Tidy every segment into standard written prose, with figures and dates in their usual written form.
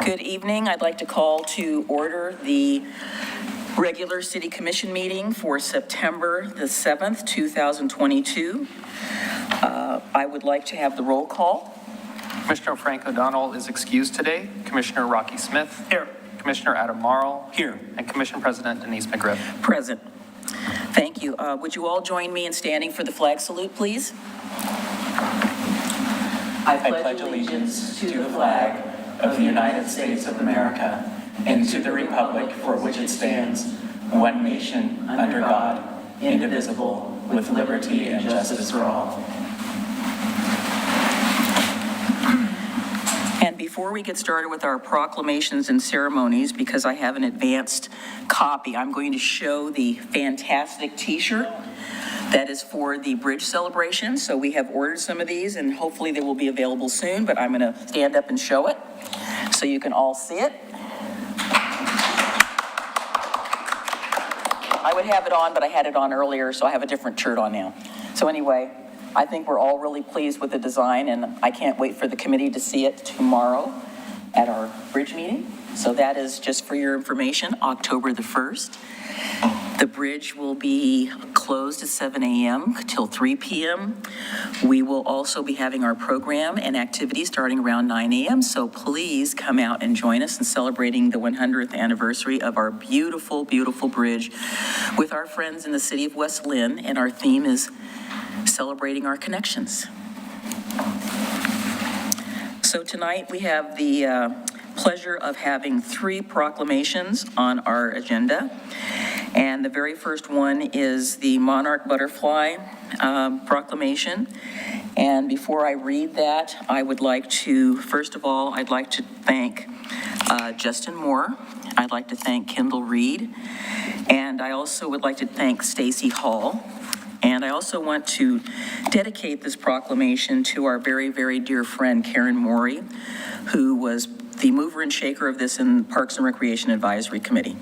Good evening. I'd like to call to order the regular City Commission meeting for September the 7th, 2022. I would like to have the roll call. Commissioner Frank O'Donnell is excused today. Commissioner Rocky Smith. Here. Commissioner Adam Marl. Here. And Commission President Denise McGriff. Present. Thank you. Would you all join me in standing for the flag salute, please? I pledge allegiance to the flag of the United States of America and to the republic for which it stands, one nation, under God, indivisible, with liberty and justice for all. And before we get started with our proclamations and ceremonies, because I have an advanced copy, I'm going to show the fantastic t-shirt that is for the bridge celebration. So we have ordered some of these and hopefully they will be available soon, but I'm going to stand up and show it so you can all see it. I would have it on, but I had it on earlier, so I have a different shirt on now. So anyway, I think we're all really pleased with the design, and I can't wait for the committee to see it tomorrow at our bridge meeting. So that is, just for your information, October the 1st. The bridge will be closed at 7 a.m. till 3 p.m. We will also be having our program and activities starting around 9 a.m. So please come out and join us in celebrating the 100th anniversary of our beautiful, beautiful bridge with our friends in the city of West Lynn. And our theme is celebrating our connections. So tonight we have the pleasure of having 3 proclamations on our agenda. And the very first one is the Monarch Butterfly Proclamation. And before I read that, I would like to, first of all, I'd like to thank Justin Moore. I'd like to thank Kendall Reed. And I also would like to thank Stacy Hall. And I also want to dedicate this proclamation to our very, very dear friend, Karen Morey, who was the mover and shaker of this in Parks and Recreation Advisory Committee.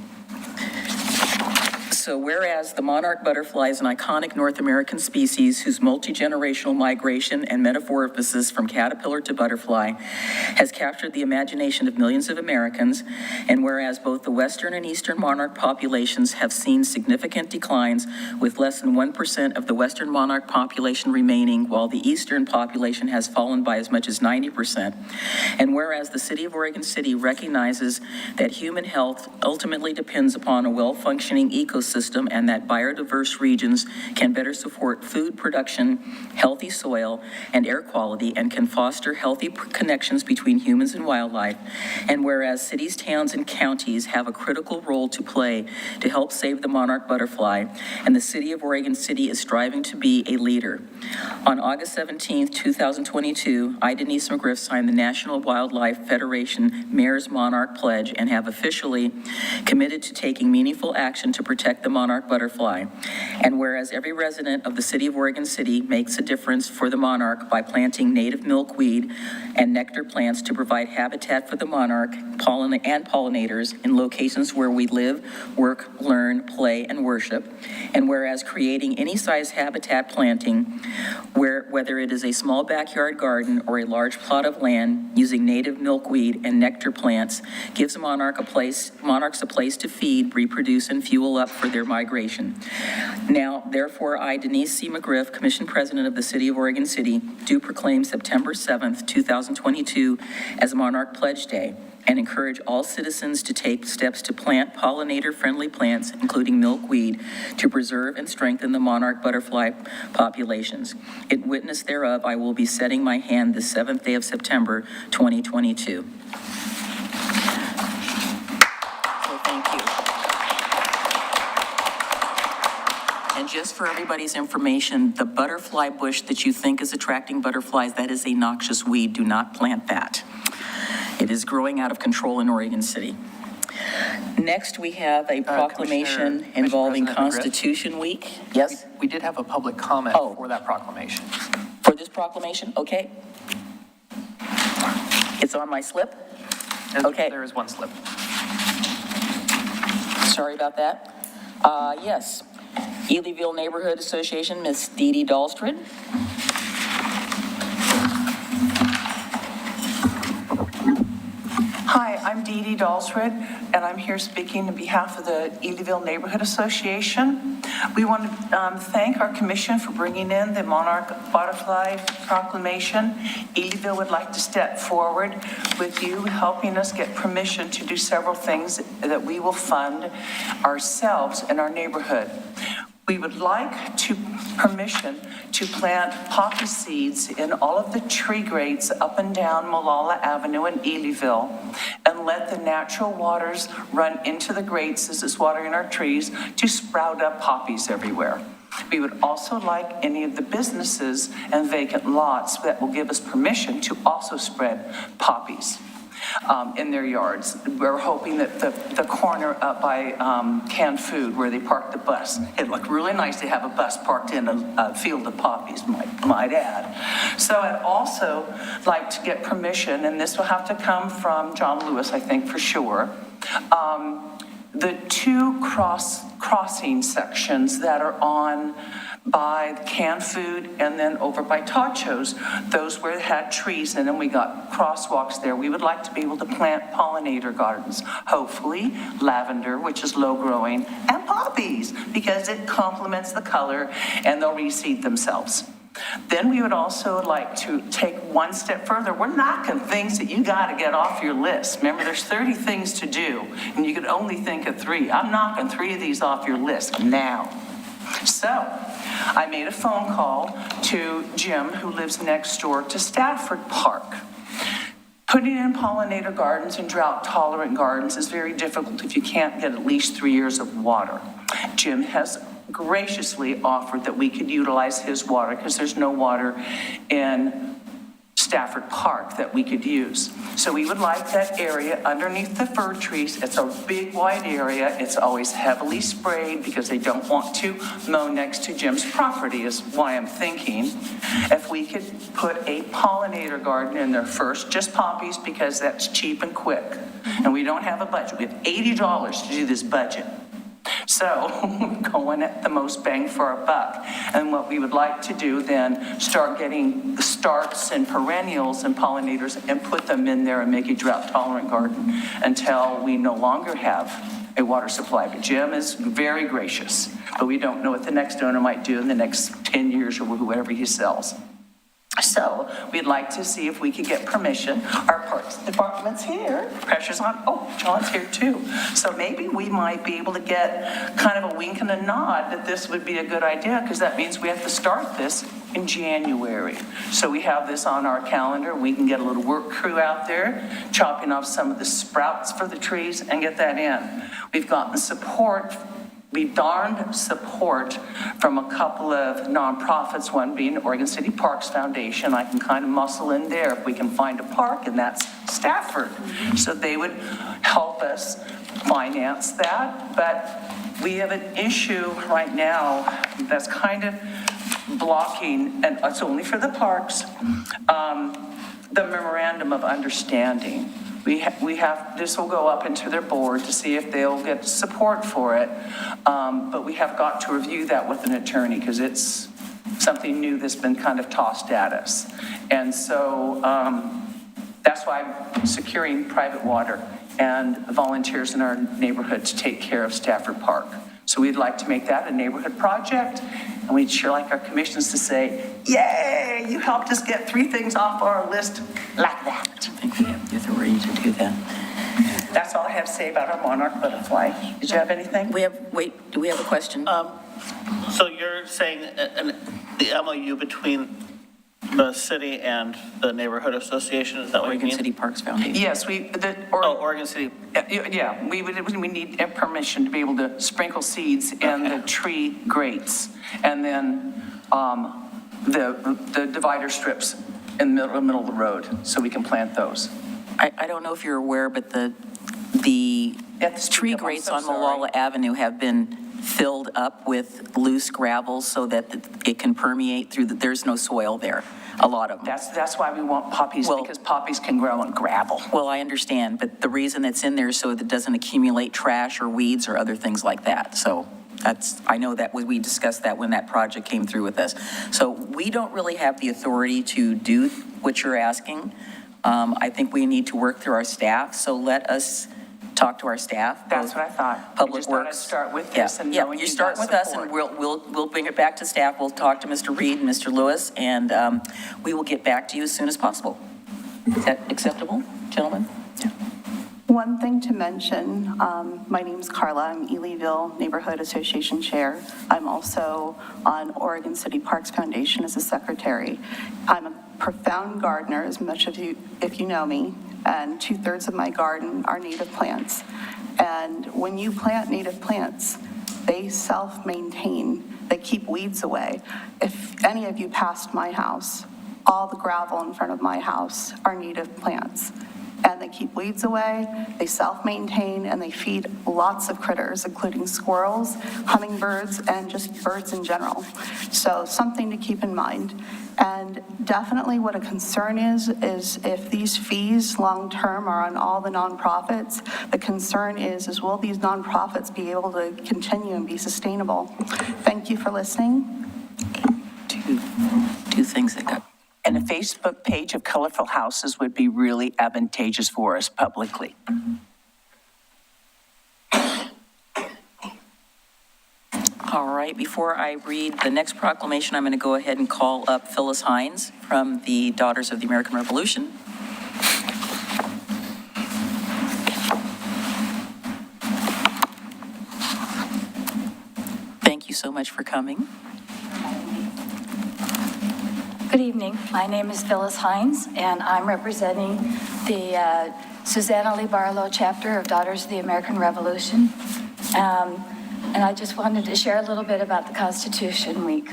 So whereas the monarch butterfly is an iconic North American species whose multi-generational migration and metamorphosis from caterpillar to butterfly has captured the imagination of millions of Americans, and whereas both the western and eastern monarch populations have seen significant declines with less than 1% of the western monarch population remaining, while the eastern population has fallen by as much as 90%, and whereas the City of Oregon City recognizes that human health ultimately depends upon a well-functioning ecosystem and that biodiverse regions can better support food production, healthy soil, and air quality, and can foster healthy connections between humans and wildlife. And whereas cities, towns, and counties have a critical role to play to help save the monarch butterfly, and the City of Oregon City is striving to be a leader. On August 17, 2022, I, Denise McGriff, signed the National Wildlife Federation Mayor's Monarch Pledge and have officially committed to taking meaningful action to protect the monarch butterfly. And whereas every resident of the City of Oregon City makes a difference for the monarch by planting native milkweed and nectar plants to provide habitat for the monarch and pollinators in locations where we live, work, learn, play, and worship. And whereas creating any size habitat planting, whether it is a small backyard garden or a large plot of land using native milkweed and nectar plants, gives monarchs a place to feed, reproduce, and fuel up for their migration. Now, therefore, I, Denise C. McGriff, Commission President of the City of Oregon City, do proclaim September 7th, 2022 as Monarch Pledge Day, and encourage all citizens to take steps to plant pollinator-friendly plants, including milkweed, to preserve and strengthen the monarch butterfly populations. In witness thereof, I will be setting my hand the 7th day of September, 2022. So thank you. And just for everybody's information, the butterfly bush that you think is attracting butterflies, that is a noxious weed. Do not plant that. It is growing out of control in Oregon City. Next, we have a proclamation involving Constitution Week. Yes? We did have a public comment for that proclamation. For this proclamation? Okay. It's on my slip? Okay. There is one slip. Sorry about that. Yes. Elyville Neighborhood Association, Ms. Dee Dee Dahlstrid. Hi, I'm Dee Dee Dalsred, and I'm here speaking on behalf of the Edaville Neighborhood Association. We want to thank our commission for bringing in the Monarch Butterfly Proclamation. Edaville would like to step forward with you, helping us get permission to do several things that we will fund ourselves in our neighborhood. We would like permission to plant poppy seeds in all of the tree grates up and down Malala Avenue in Edaville, and let the natural waters run into the grates as it's watering our trees to sprout up poppies everywhere. We would also like any of the businesses and vacant lots that will give us permission to also spread poppies in their yards. We're hoping that the corner up by canned food where they park the bus, it'd look really nice to have a bus parked in a field of poppies, might add. So I'd also like to get permission, and this will have to come from John Lewis, I think for sure, the two crossing sections that are on by the canned food and then over by Tacho's, those where it had trees in them, we got crosswalks there. We would like to be able to plant pollinator gardens, hopefully lavender, which is low growing, and poppies, because it complements the color and they'll reseed themselves. Then we would also like to take one step further. We're knocking things that you got to get off your list. Remember, there's 30 things to do, and you can only think of 3. I'm knocking 3 of these off your list now. So I made a phone call to Jim, who lives next door to Stafford Park. Putting in pollinator gardens and drought-tolerant gardens is very difficult if you can't get at least 3 years of water. Jim has graciously offered that we could utilize his water because there's no water in Stafford Park that we could use. So we would like that area underneath the fir trees. It's a big wide area. It's always heavily sprayed because they don't want to mow next to Jim's property is why I'm thinking. If we could put a pollinator garden in there first, just poppies because that's cheap and quick. And we don't have a budget. We have $80 to do this budget. So we're going at the most bang for our buck. And what we would like to do then, start getting the starts and perennials and pollinators and put them in there and make a drought tolerant garden until we no longer have a water supply. But Jim is very gracious, but we don't know what the next owner might do in the next 10 years or whatever he sells. So we'd like to see if we could get permission. Our parks department's here, pressure's on, oh, John's here too. So maybe we might be able to get kind of a wink and a nod that this would be a good idea, because that means we have to start this in January. So we have this on our calendar. We can get a little work crew out there, chopping off some of the sprouts for the trees and get that in. We've gotten support. We've darned support from a couple of nonprofits, one being Oregon City Parks Foundation. I can kind of muscle in there if we can find a park, and that's Stafford. So they would help us finance that. But we have an issue right now that's kind of blocking, and it's only for the parks, the Memorandum of Understanding. We have, this will go up into their board to see if they'll get support for it. But we have got to review that with an attorney because it's something new that's been kind of tossed at us. And so that's why I'm securing private water and volunteers in our neighborhood to take care of Stafford Park. So we'd like to make that a neighborhood project. And we'd sure like our commissions to say, yay, you helped us get 3 things off our list like that. I think we have the authority to do that. That's all I have to say about our monarch butterfly. Did you have anything? Wait, do we have a question? So you're saying the MOU between the city and the neighborhood association, is that what you Oregon mean? City Parks Foundation. Yes, Oregon City. Yeah, we need permission to be able to sprinkle seeds in the tree grates, and then the divider strips in the middle of the road, so we can plant those. I don't know if you're aware, but the tree grates on Malala Avenue have been filled up with loose gravel so that it can permeate through there's no soil there, a lot of them. That's why we want poppies, because poppies can grow on gravel. Well, I understand, but the reason it's in there is so that it doesn't accumulate trash or weeds or other things like that. So I know that we discussed that when that project came through with us. So we don't really have the authority to do what you're asking, I think we need to work through our staff, so let us talk to our staff. That's both what I thought. Public I just thought I'd Works. start with Yeah, this and yeah, knowing you you start got with us, and support. we'll bring it back to staff. We'll talk to Mr. Reed and Mr. Lewis, and we will get back to you as soon as possible. Is that acceptable, gentlemen? One thing to mention, my name's Carla, I'm Elyville Neighborhood Association Chair. I'm also on Oregon City Parks Foundation as a secretary. I'm a profound gardener, as much of you, if you know me, and 2/3 of my garden are native plants. And when you plant native plants, they self-maintain, they keep weeds away. If any of you passed my house, all the gravel in front of my house are native plants. And they keep weeds away, they self-maintain, and they feed lots of critters, including squirrels, hummingbirds, and just birds in general. So something to keep in mind. And definitely what a concern is if these fees long-term are on all the nonprofits, the concern is will these nonprofits be able to continue and be sustainable? Thank you for listening. Two things that got. And a Facebook page of colorful houses would be really advantageous for us publicly. All right, before I read the next proclamation, I'm going to go ahead and call up Phyllis Hines from the Daughters of the American Revolution. Thank you so much for coming. Good evening. My name is Phyllis Hines, and I'm representing the Susanna Lee Barlow chapter of Daughters of the American Revolution. And I just wanted to share a little bit about the Constitution Week.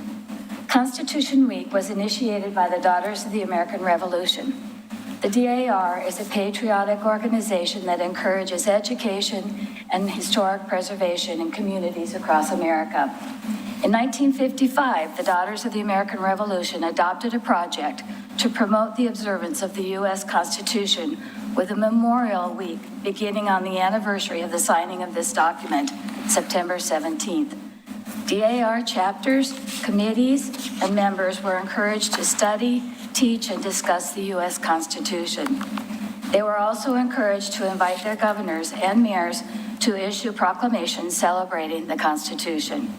Constitution Week was initiated by the Daughters of the American Revolution. The DAR is a patriotic organization that encourages education and historic preservation in communities across America. In 1955, the Daughters of the American Revolution adopted a project to promote the observance of the U.S. Constitution with a Memorial Week beginning on the anniversary of the signing of this document, September 17th. DAR chapters, committees, and members were encouraged to study, teach, and discuss the U.S. Constitution. They were also encouraged to invite their governors and mayors to issue proclamations celebrating the Constitution.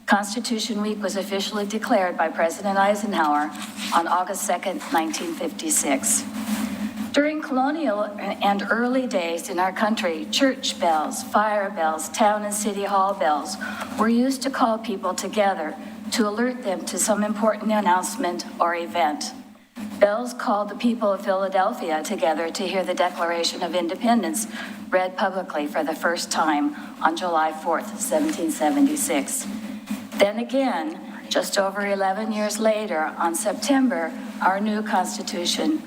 Constitution Week was officially declared by President Eisenhower on August 2nd, 1956. During colonial and early days in our country, church bells, fire bells, town and city hall bells were used to call people together to alert them to some important announcement or event. Bells called the people of Philadelphia together to hear the Declaration of Independence read publicly for the first time on July 4th, 1776. Then again, just over 11 years later, on September, our new Constitution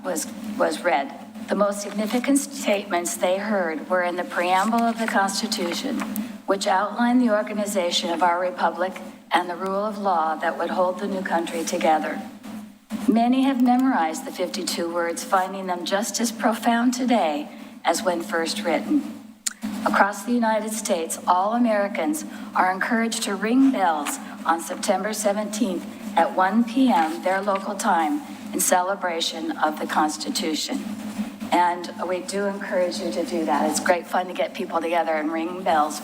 was read. The most significant statements they heard were in the preamble of the Constitution, which outlined the organization of our republic and the rule of law that would hold the new country together. Many have memorized the 52 words, finding them just as profound today as when first written. Across the United States, all Americans are encouraged to ring bells on September 17th at 1 p.m., their local time, in celebration of the Constitution. And we do encourage you to do that. It's great fun to get people together and ring bells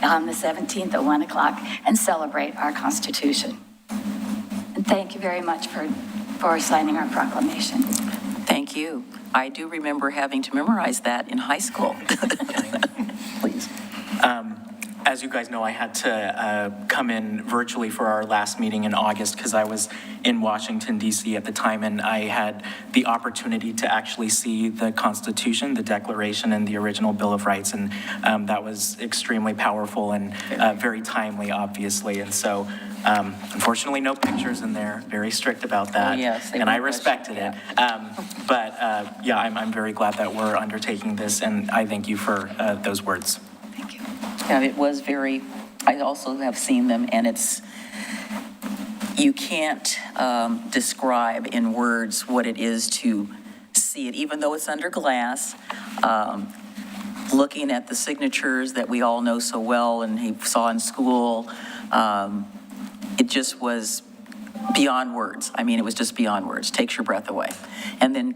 on the 17th at 1 o'clock and celebrate our Constitution. And thank you very much for signing our proclamation. Thank you. I do remember having to memorize that in high school. Please. As you guys know, I had to come in virtually for our last meeting in August because I was in Washington, D.C. at the time, and I had the opportunity to actually see the Constitution, the Declaration, and the original Bill of Rights, and that was extremely powerful and very timely, obviously. And so, unfortunately, no pictures in there. Very strict about that. Oh, yes, they and I were respected it. But yeah, I'm very glad that we're undertaking this, and I thank you for those words. Thank you. Yeah, it was very, I also have seen them, and you can't describe in words what it is to see it, even though it's under glass. Looking at the signatures that we all know so well and he saw in school, it just was beyond words. I mean, it was just beyond words, takes your breath away. And then,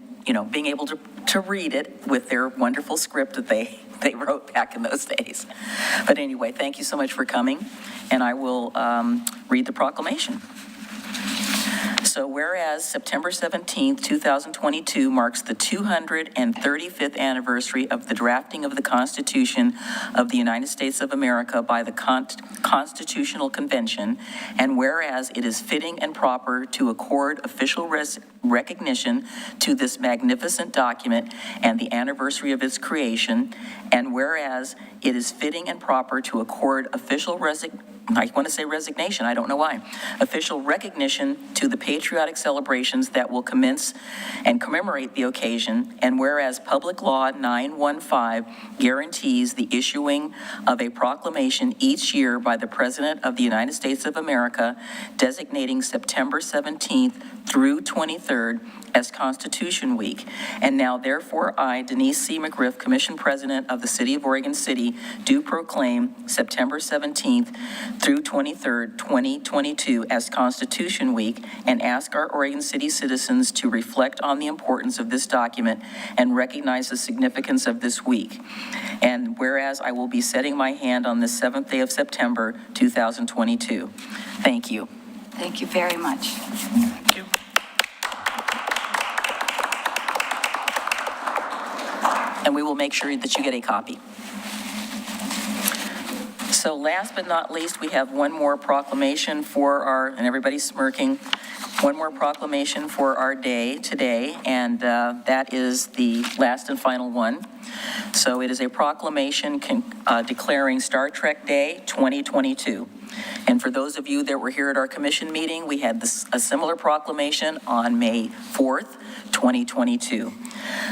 being able to read it with their wonderful script that they wrote back in those days. But anyway, thank you so much for coming, and I will read the proclamation. So whereas September 17th, 2022 marks the 235th anniversary of the drafting of the Constitution of the United States of America by the Constitutional Convention, and whereas it is fitting and proper to accord official recognition to this magnificent document and the anniversary of its creation, and whereas it is fitting and proper to accord official resignation, I don't know why, official recognition to the patriotic celebrations that will commence and commemorate the occasion, and whereas Public Law 915 guarantees the issuing of a proclamation each year by the President of the United States of America designating September 17th through 23rd as Constitution Week. And now therefore I, Denise C. McGriff, Commission President of the City of Oregon City, do proclaim September 17th through 23rd, 2022 as Constitution Week, and ask our Oregon City citizens to reflect on the importance of this document and recognize the significance of this week. And whereas I will be setting my hand on the 7th day of September, 2022. Thank you. Thank you very much. Thank you. And we will make sure that you get a copy. So last but not least, we have one more proclamation for our, and everybody's smirking, one more proclamation for our day today, and that is the last and final one. So it is a proclamation declaring Star Trek Day 2022. And for those of you that were here at our commission meeting, we had a similar proclamation on May 4th, 2022.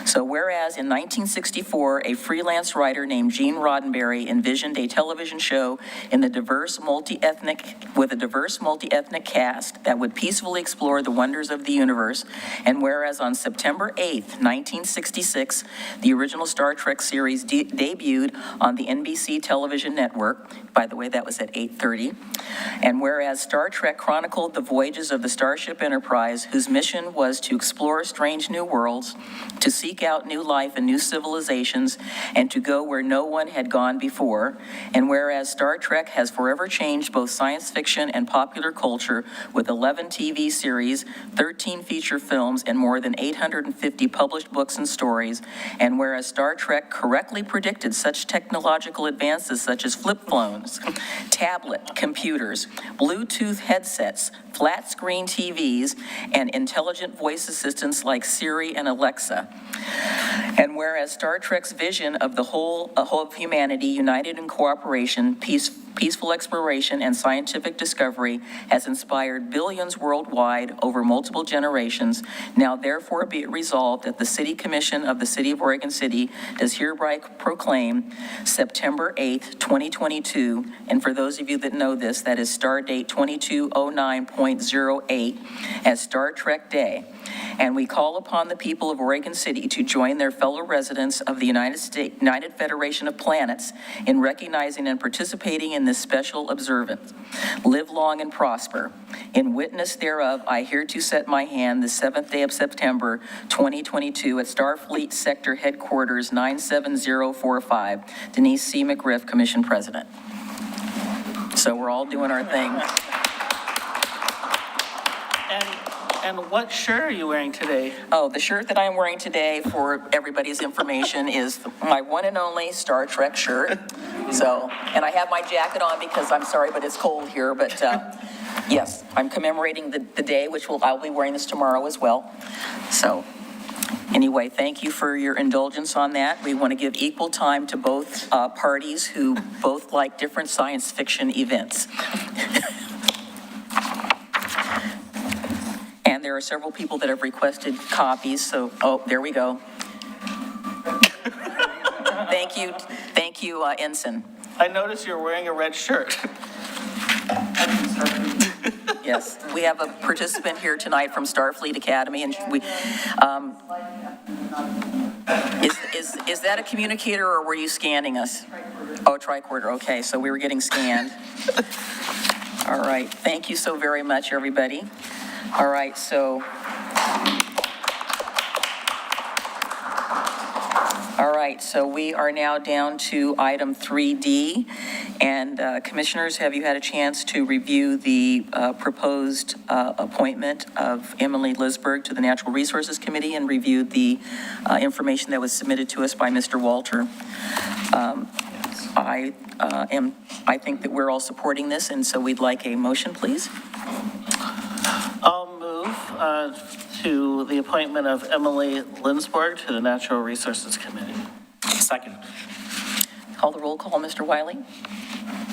So whereas in 1964, a freelance writer named Gene Roddenberry envisioned a television show with a diverse multi-ethnic cast that would peacefully explore the wonders of the universe, and whereas on September 8th, 1966, the original Star Trek series debuted on the NBC television network. By the way, that was at 8:30. And whereas Star Trek chronicled the voyages of the Starship Enterprise, whose mission was to explore strange new worlds, to seek out new life and new civilizations, and to go where no one had gone before. And whereas Star Trek has forever changed both science fiction and popular culture with 11 TV series, 13 feature films, and more than 850 published books and stories. And whereas Star Trek correctly predicted such technological advances such as flip phones, tablet computers, Bluetooth headsets, flat screen TVs, and intelligent voice assistants like Siri and Alexa. And whereas Star Trek's vision of the whole of humanity united in cooperation, peaceful exploration, and scientific discovery has inspired billions worldwide over multiple generations, now therefore be it resolved that the City Commission of the City of Oregon City does hereby proclaim September 8th, 2022, and for those of you that know this, that is star date 2209.08, as Star Trek Day. And we call upon the people of Oregon City to join their fellow residents of the United Federation of Planets in recognizing and participating in this special observance. Live long and prosper. In witness thereof, I hereto set my hand the 7th day of September, 2022 at Starfleet Sector Headquarters 97045. Denise C. McGriff, Commission President. So we're all doing our thing. And what shirt are you wearing today? Oh, the shirt that I'm wearing today, for everybody's information, is my one and only Star Trek shirt. So, and I have my jacket on because I'm sorry, but it's cold here. But yes, I'm commemorating the day, which I'll be wearing this tomorrow as well. So anyway, thank you for your indulgence on that. We want to give equal time to both parties who both like different science fiction events. And there are several people that have requested copies, so, oh, there we go. Thank you, Ensign. I noticed you're wearing a red shirt. Yes, we have a participant here tonight from Starfleet Academy, and we, is that a communicator, or were you scanning us? Oh, tricorder, okay, so we were getting scanned. All right, thank you so very much, everybody. All right, so. All right, so we are now down to item 3D. And commissioners, have you had a chance to review the proposed appointment of Emily Lisborg to the Natural Resources Committee and reviewed the information that was submitted to us by Mr. Walter? I think that we're all supporting this, and so we'd like a motion, please. I'll move to the appointment of Emily Lisborg to the Natural Resources Committee. Second. Call the roll call, Mr. Wiley.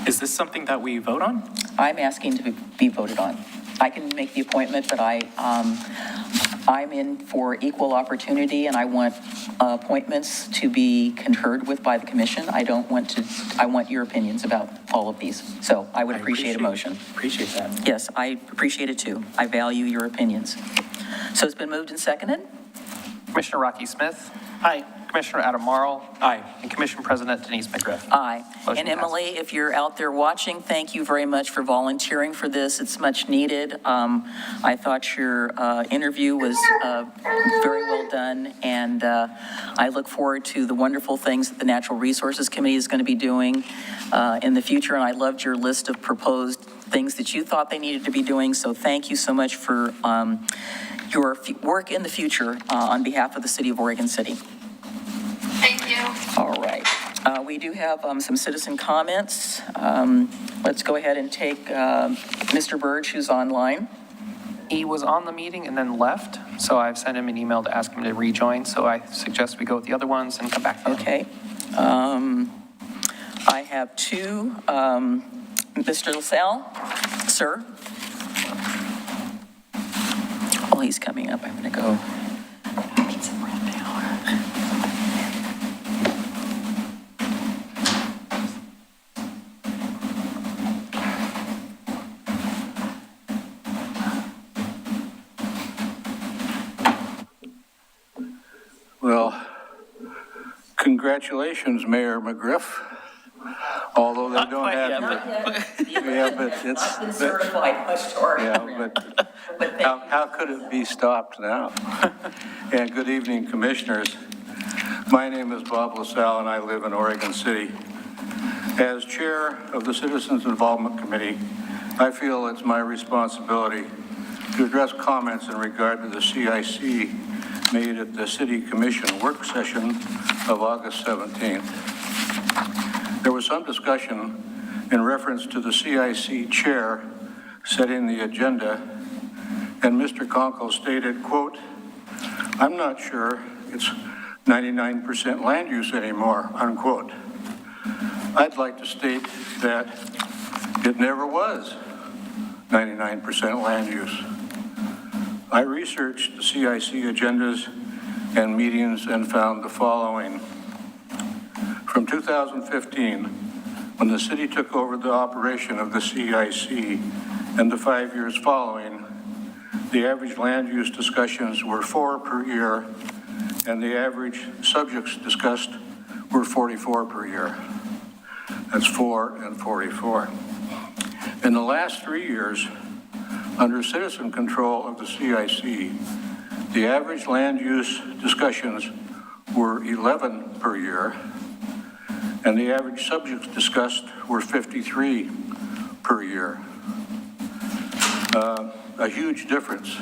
Is this something that we vote on? I'm asking to be voted on. I can make the appointment, but I'm in for equal opportunity, and I want appointments to be concurred with by the commission. I want your opinions about all of these. So I would appreciate a motion. Appreciate that. Yes, I appreciate it too. I value your opinions. So it's been moved and seconded? Commissioner Rocky Smith, Aye. Commissioner Adam Marl, Aye. and Commission President Denise McGriff. Aye. Motion And Emily, if you're out there watching, thank you very much for volunteering for this. It's much needed. I thought your interview was very well done, and I look forward to the wonderful things that the Natural Resources Committee is going to be doing in the future, and I loved your list of proposed things that you thought they needed to be doing, so thank you so much for your work in the future on behalf of the City of Oregon City. Thank you. All right. We do have some citizen comments. Let's go ahead and take Mr. Burge, who's online. He was on the meeting and then left, so I've sent him an email to ask him to rejoin, so I suggest we go with the other ones and come back to him. Okay. I have two. Mr. LaSalle, sir. Well, he's coming up. I'm going to go. Get some breath now. Well, congratulations, Mayor McGriff. Although they don't have the, yeah, but it's Not been certified much to our yeah, but how could it be stopped now? And good evening, commissioners. My name is Bob LaSalle, and I live in Oregon City. As chair of the Citizens Involvement Committee, I feel it's my responsibility to address comments in regard to the CIC made at the City Commission work session of August 17th. There was some discussion in reference to the CIC chair setting the agenda, and Mr. Conkle stated, quote, "I'm not sure it's 99% land use anymore," unquote. I'd like to state that it never was 99% land use. I researched the CIC agendas and meetings and found the following. From 2015, when the city took over the operation of the CIC, and the 5 years following, the average land use discussions were 4 per year, and the average subjects discussed were 44 per year. That's 4 and 44. In the last 3 years, under citizen control of the CIC, the average land use discussions were 11 per year, and the average subjects discussed were 53 per year. A huge difference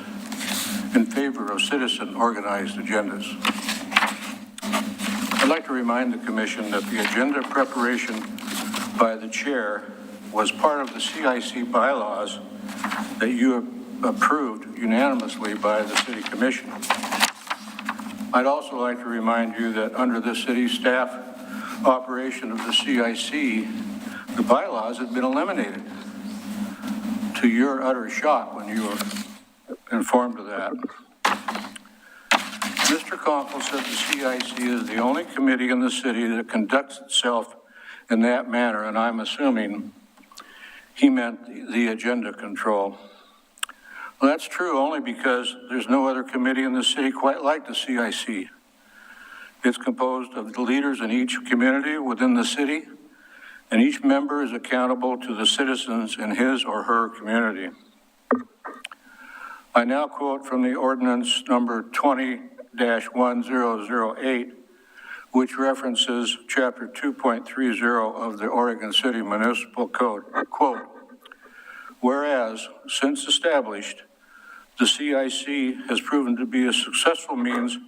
in favor of citizen organized agendas. I'd like to remind the commission that the agenda preparation by the chair was part of the CIC bylaws that you approved unanimously by the city commission. I'd also like to remind you that under the city staff operation of the CIC, the bylaws had been eliminated, to your utter shock when you were informed of that. Mr. Conkle said the CIC is the only committee in the city that conducts itself in that manner, and I'm assuming he meant the agenda control. Well, that's true only because there's no other committee in the city quite like the CIC. It's composed of the leaders in each community within the city, and each member is accountable to the citizens in his or her community. I now quote from the ordinance number 20-1008, which references Chapter 2.30 of the Oregon City Municipal Code. Quote, whereas, since established, the CIC has proven to be a successful means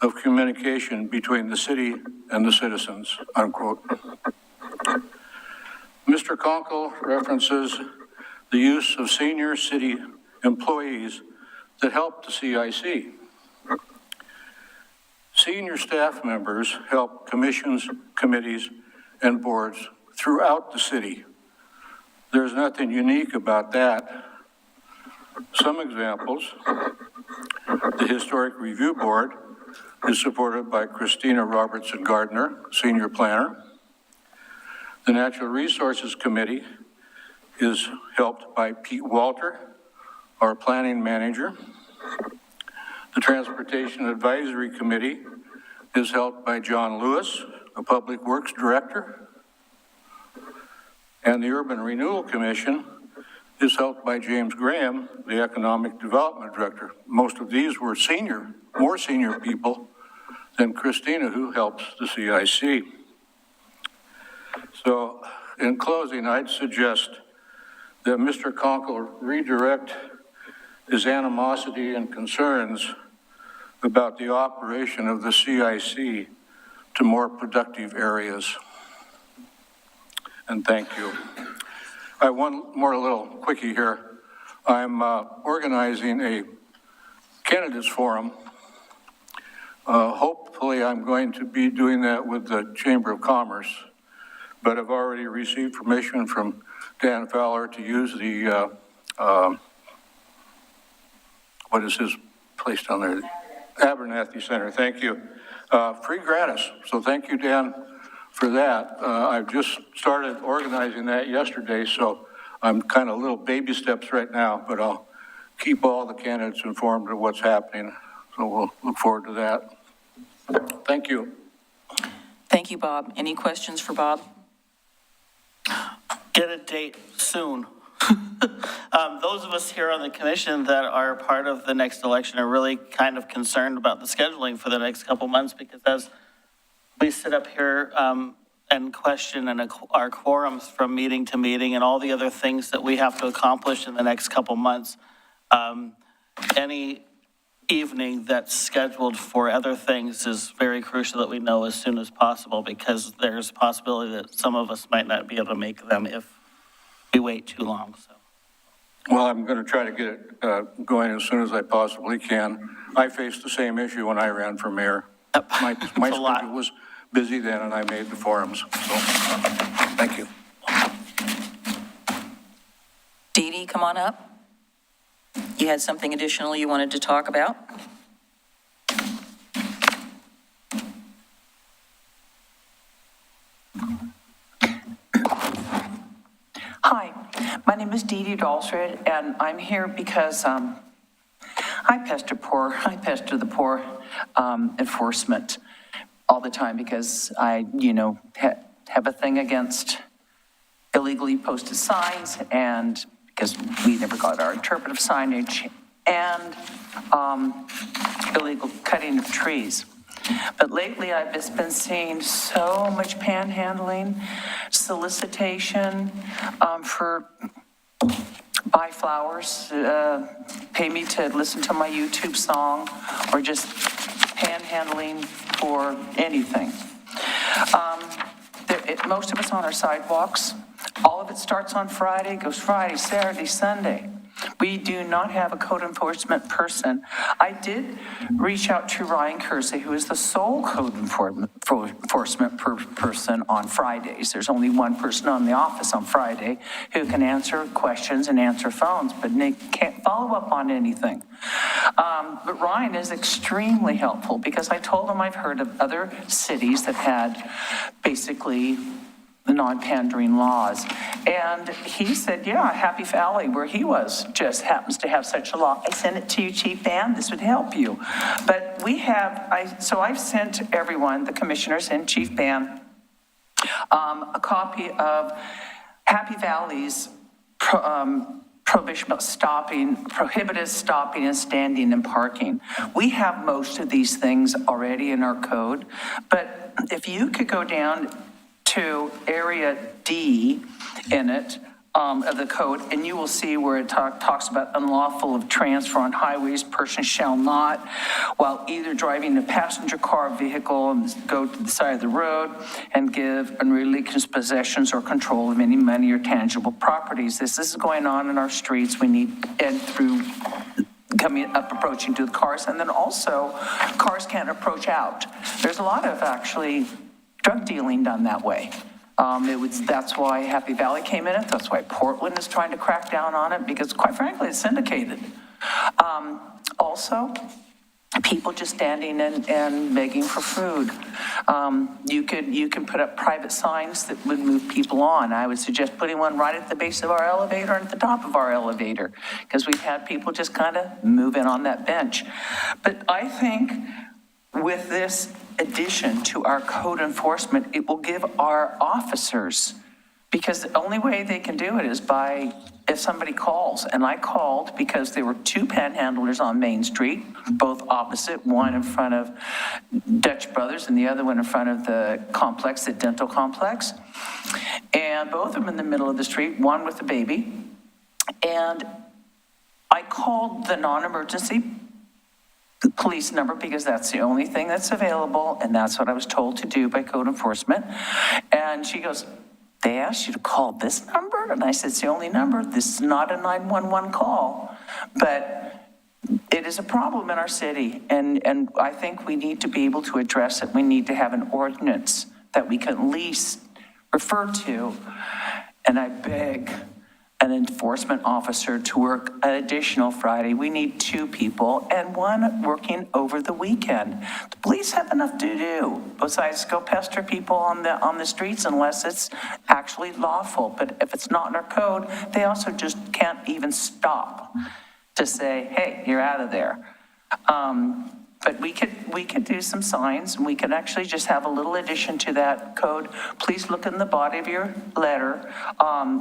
of communication between the city and the citizens, unquote. Mr. Conkle references the use of senior city employees that help the CIC. Senior staff members help commissions, committees, and boards throughout the city. There's nothing unique about that. Some examples: the Historic Review Board is supported by Christina Robertson Gardner, Senior Planner. The Natural Resources Committee is helped by Pete Walter, our Planning Manager. The Transportation Advisory Committee is helped by John Lewis, a Public Works Director. And the Urban Renewal Commission is helped by James Graham, the Economic Development Director. Most of these were more senior people than Christina, who helps the CIC. So, in closing, I'd suggest that Mr. Conkle redirect his animosity and concerns about the operation of the CIC to more productive areas. And thank you. I have one more little quickie here. I'm organizing a candidates forum. Hopefully I'm going to be doing that with the Chamber of Commerce, but I've already received permission from Dan Fowler to use the, what is his place down there? Abernathy Center, thank you. Free gratis, so thank you, Dan, for that. I've just started organizing that yesterday, so I'm kind of little baby steps right now, but I'll keep all the candidates informed of what's happening, so we'll look forward to that. Thank you. Thank you, Bob. Any questions for Bob? Get a date soon. Those of us here on the commission that are part of the next election are really kind of concerned about the scheduling for the next couple months, because as we sit up here and question our quorums from meeting to meeting and all the other things that we have to accomplish in the next couple months, any evening that's scheduled for other things is very crucial that we know as soon as possible, because there's a possibility that some of us might not be able to make them if we wait too long. So. Well, I'm going to try to get it going as soon as I possibly can. I faced the same issue when I ran for mayor. My schedule was busy then, and I made the forums. So, thank you. Dee Dee, come on up. You had something additional you wanted to talk about? Hi, my name is Dee Dee Dalsred, and I'm here because I pester the poor enforcement all the time, because I, have a thing against illegally posted signs, and because we never got our interpretive signage, and illegal cutting of trees. But lately, I've just been seeing so much panhandling, solicitation for buy flowers, pay me to listen to my YouTube song, or just panhandling for anything. Most of it's on our sidewalks. All of it starts on Friday, goes Friday, Saturday, Sunday. We do not have a code enforcement person. I did reach out to Ryan Kersey, who is the sole code enforcement person on Fridays. There's only one person on the office on Friday who can answer questions and answer phones, but they can't follow up on anything. But Ryan is extremely helpful, because I told him I've heard of other cities that had basically the non-pandering laws. And he said, yeah, Happy Valley, where he was, just happens to have such a law. I sent it to you, Chief Ban, this would help you. But we have, so I've sent everyone, the commissioners and Chief Ban, a copy of Happy Valley's prohibition about prohibited stopping and standing and parking. We have most of these things already in our code, but if you could go down to area D in it, of the code, and you will see where it talks about unlawful of transfer on highways, person shall not, while either driving a passenger car or vehicle, and go to the side of the road and give unrelinquished possessions or control of any money or tangible properties. This is going on in our streets. We need, and through coming up, approaching to the cars, and then also cars can't approach out. There's a lot of actually drug dealing done that way. That's why Happy Valley came in it. That's why Portland is trying to crack down on it, because quite frankly, it's syndicated. Also, people just standing and begging for food. You can put up private signs that would move people on. I would suggest putting one right at the base of our elevator and at the top of our elevator, because we've had people just kind of move in on that bench. But I think with this addition to our code enforcement, it will give our officers, because the only way they can do it is by, if somebody calls. And I called because there were two panhandlers on Main Street, both opposite, one in front of Dutch Brothers and the other one in front of the complex, the dental complex. And both of them in the middle of the street, one with a baby. And I called the non-emergency police number, because that's the only thing that's available, and that's what I was told to do by code enforcement. And she goes, they asked you to call this number? And I said, it's the only number. This is not a 911 call. But it is a problem in our city, and I think we need to be able to address it. We need to have an ordinance that we can at least refer to. And I beg an enforcement officer to work an additional Friday. We need 2 people, and 1 working over the weekend. The police have enough to do besides go pester people on the streets unless it's actually lawful. But if it's not in our code, they also just can't even stop to say, hey, you're out of there. But we could do some signs, and we could actually just have a little addition to that code. Please look in the body of your letter.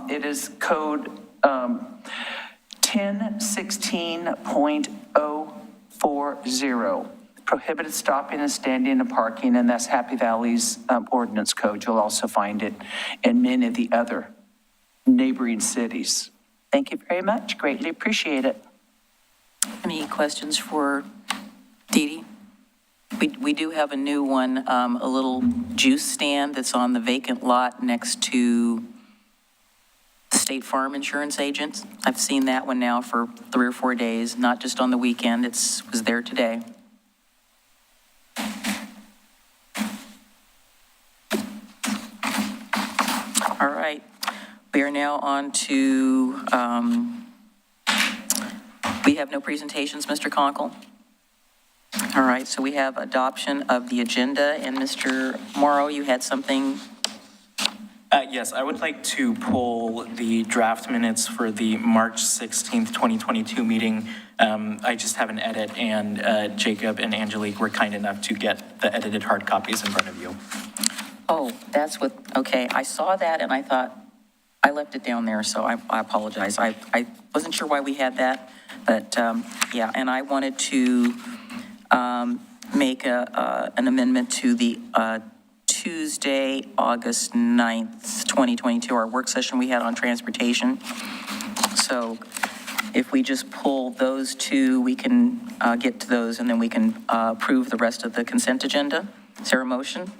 It is code 1016.040, prohibited stopping and standing and parking, and that's Happy Valley's ordinance code. You'll also find it in many of the other neighboring cities. Thank you very much. Greatly appreciate it. Any questions for Dee Dee? We do have a new one, a little juice stand that's on the vacant lot next to the State Farm Insurance Agents. I've seen that one now for 3 or 4 days, not just on the weekend. Was there today. All right, we are now on to, we have no presentations, Mr. Conkle? All right, so we have adoption of the agenda, and Mr. Morrow, you had something? Yes, I would like to pull the draft minutes for the March 16th, 2022 meeting. I just have an edit, and Jacob and Angelique were kind enough to get the edited hard copies in front of you. Oh, that's what, okay, I saw that and I thought, I left it down there, so I apologize. I wasn't sure why we had that, but yeah, and I wanted to make an amendment to the Tuesday, August 9th, 2022, our work session we had on transportation. So if we just pull those 2, we can get to those, and then we can approve the rest of the consent agenda. Is there a motion?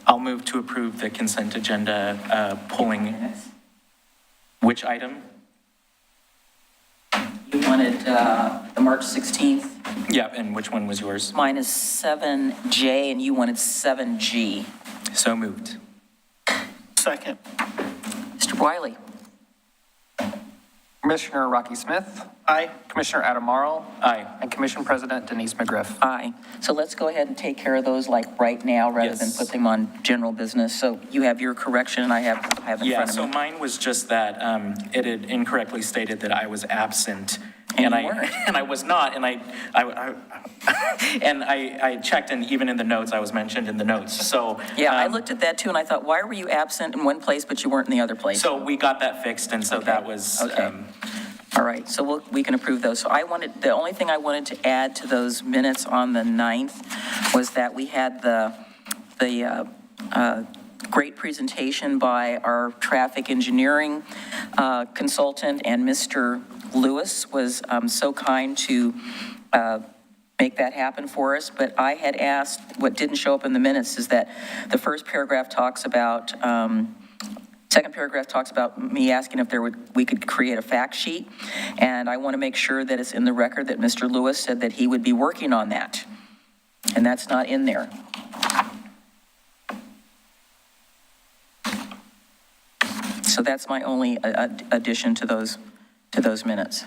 I'll move to approve the consent agenda, pulling which item? You wanted the March 16th. Yeah, and which one was yours? Mine is 7J, and you wanted 7G. So moved. Second. Mr. Wiley? Commissioner Rocky Smith, Aye. Commissioner Adam Marl, Aye. and Commission President Denise McGriff. Aye. So let's go ahead and take care of those like right now rather than Yes. put them on general business. So you have your correction, and I have in Yeah, front so of me. mine was just that it had incorrectly stated that I was absent And you weren't. And I was not, and I checked, and even in the notes, I was mentioned in the notes, so. Yeah, I looked at that too, and I thought, why were you absent in one place, but you weren't in the other place? So we got that fixed, and so that was. Okay. All right, so we can approve those. So the only thing I wanted to add to those minutes on the 9th was that we had the great presentation by our traffic engineering consultant, and Mr. Lewis was so kind to make that happen for us. But I had asked, what didn't show up in the minutes is that the first paragraph talks about, second paragraph talks about me asking if we could create a fact sheet. And I want to make sure that it's in the record that Mr. Lewis said that he would be working on that. And that's not in there. So that's my only addition to those minutes.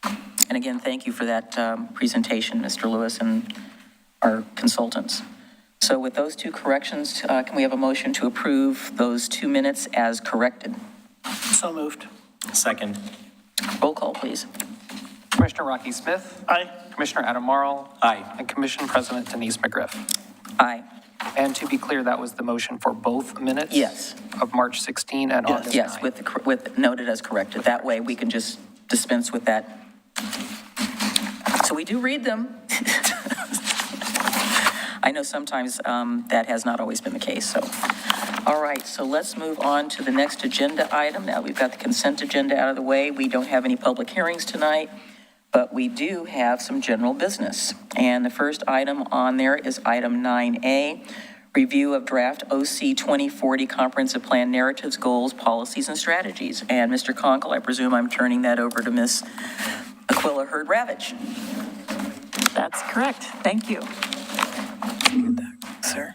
And again, thank you for that presentation, Mr. Lewis, and our consultants. So with those two corrections, can we have a motion to approve those 2 minutes as corrected? So moved. Second. Roll call, please. Commissioner Rocky Smith. Aye. Commissioner Adam Marl. Aye. And Commission President Denise McGriff. Aye. And to be clear, that was the motion for both minutes? Yes. Of March 16 and August 9? Yes, with noted as corrected. That way we can just dispense with that. So we do read them. I know sometimes that has not always been the case, so. All right, so let's move on to the next agenda item. Now we've got the consent agenda out of the way. We don't have any public hearings tonight, but we do have some general business. And the first item on there is item 9A, review of draft OC 2040 comprehensive plan narratives, goals, policies, and strategies. And Mr. Conkle, I presume I'm turning that over to Ms. Aquila Hurd-Ravitch. That's correct. Thank you. Sir.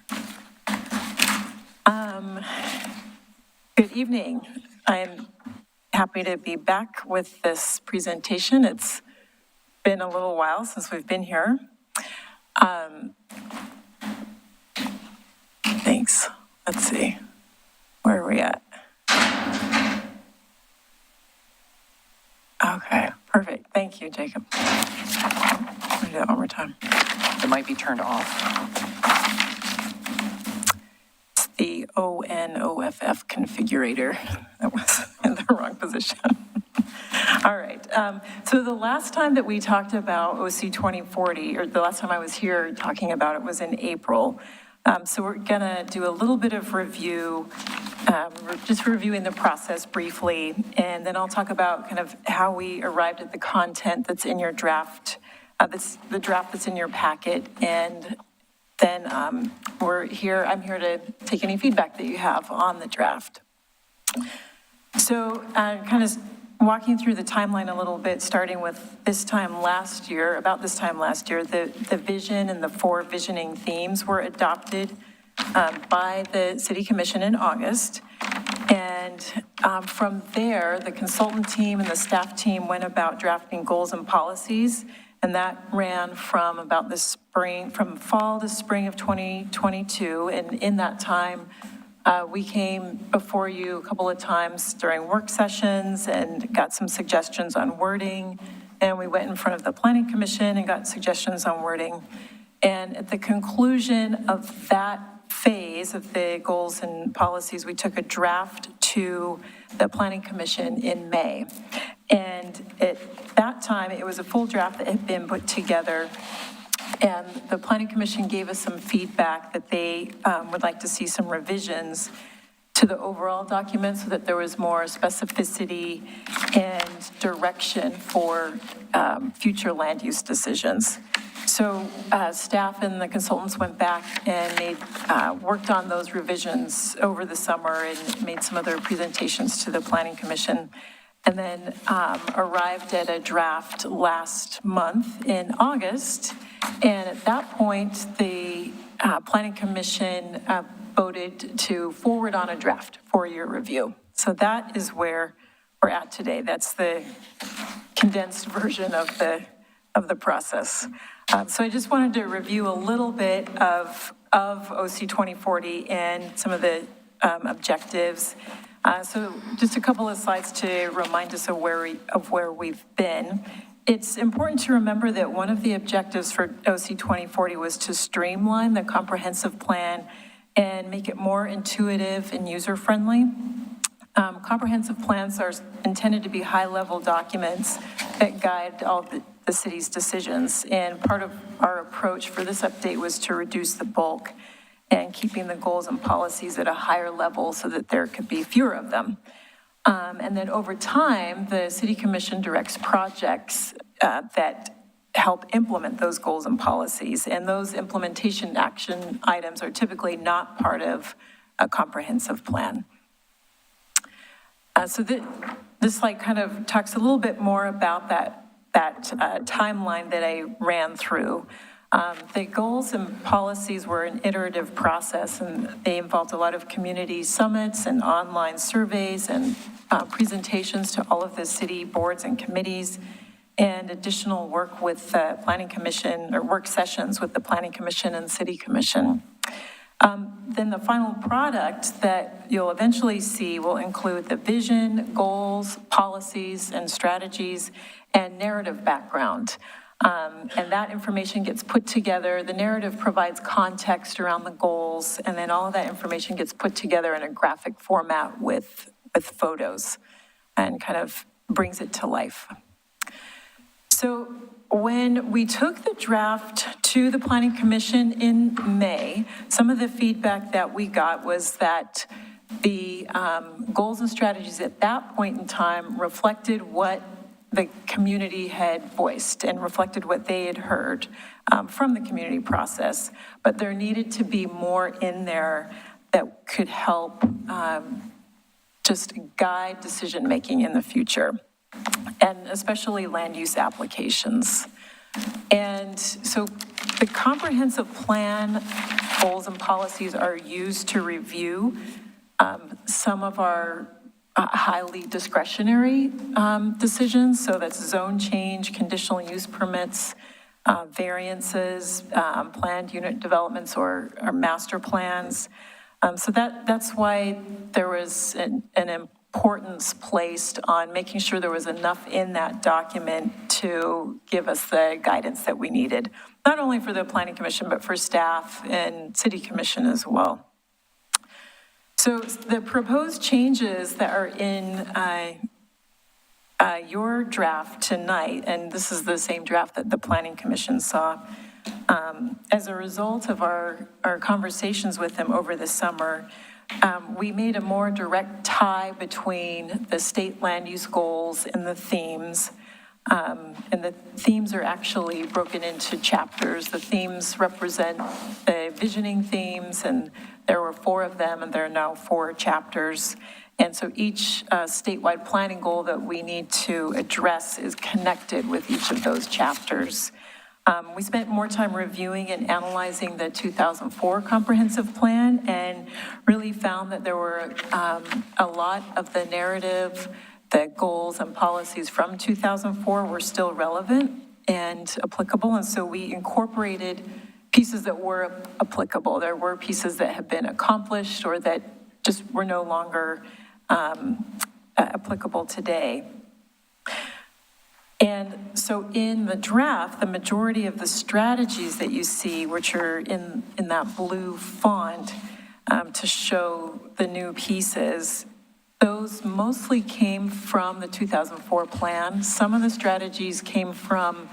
Good evening. I'm happy to be back with this presentation. It's been a little while since we've been here. Thanks. Let's see. Where are we at? Okay, perfect. Thank you, Jacob. Let me do that one more time. It might be turned off. It's the ONOFF configurator. That was in the wrong position. All right. So the last time that we talked about OC 2040, or the last time I was here talking about it, was in April. So we're going to do a little bit of review, just reviewing the process briefly, and then I'll talk about kind of how we arrived at the content that's in your draft, the draft that's in your packet, and then I'm here to take any feedback that you have on the draft. So kind of walking through the timeline a little bit, starting with about this time last year, the vision and the 4 visioning themes were adopted by the City Commission in August. And from there, the consultant team and the staff team went about drafting goals and policies. And that ran from about from fall to spring of 2022. And in that time, we came before you a couple of times during work sessions and got some suggestions on wording. And we went in front of the Planning Commission and got suggestions on wording. And at the conclusion of that phase of the goals and policies, we took a draft to the Planning Commission in May. And at that time, it was a full draft that had been put together. And the Planning Commission gave us some feedback that they would like to see some revisions to the overall document so that there was more specificity and direction for future land use decisions. So staff and the consultants went back and worked on those revisions over the summer and made some other presentations to the Planning Commission, and then arrived at a draft last month in August. And at that point, the Planning Commission voted to forward on a draft for your review. So that is where we're at today. That's the condensed version of the process. So I just wanted to review a little bit of OC 2040 and some of the objectives. So just a couple of slides to remind us of where we've been. It's important to remember that one of the objectives for OC 2040 was to streamline the comprehensive plan and make it more intuitive and user-friendly. Comprehensive plans are intended to be high-level documents that guide all the city's decisions. And part of our approach for this update was to reduce the bulk and keeping the goals and policies at a higher level so that there could be fewer of them. And then over time, the City Commission directs projects that help implement those goals and policies. And those implementation action items are typically not part of a comprehensive plan. So this slide kind of talks a little bit more about that timeline that I ran through. The goals and policies were an iterative process, and they involved a lot of community summits and online surveys and presentations to all of the city boards and committees, and additional work with the Planning Commission, or work sessions with the Planning Commission and City Commission. Then the final product that you'll eventually see will include the vision, goals, policies, and strategies, and narrative background. And that information gets put together. The narrative provides context around the goals, and then all of that information gets put together in a graphic format with photos and kind of brings it to life. So when we took the draft to the Planning Commission in May, some of the feedback that we got was that the goals and strategies at that point in time reflected what the community had voiced and reflected what they had heard from the community process, but there needed to be more in there that could help just guide decision-making in the future, and especially land use applications. And so the comprehensive plan goals and policies are used to review some of our highly discretionary decisions. So that's zone change, conditional use permits, variances, planned unit developments or master plans. So that's why there was an importance placed on making sure there was enough in that document to give us the guidance that we needed, not only for the Planning Commission, but for staff and City Commission as well. So the proposed changes that are in your draft tonight, and this is the same draft that the Planning Commission saw, as a result of our conversations with them over the summer, we made a more direct tie between the state land use goals and the themes. And the themes are actually broken into chapters. The themes represent the visioning themes, and there were 4 of them, and there are now 4 chapters. And so each statewide planning goal that we need to address is connected with each of those chapters. We spent more time reviewing and analyzing the 2004 comprehensive plan and really found that there were a lot of the narrative, the goals and policies from 2004 were still relevant and applicable. And so we incorporated pieces that were applicable. There were pieces that had been accomplished or that just were no longer applicable today. And so in the draft, the majority of the strategies that you see, which are in that blue font to show the new pieces, those mostly came from the 2004 plan. Some of the strategies came from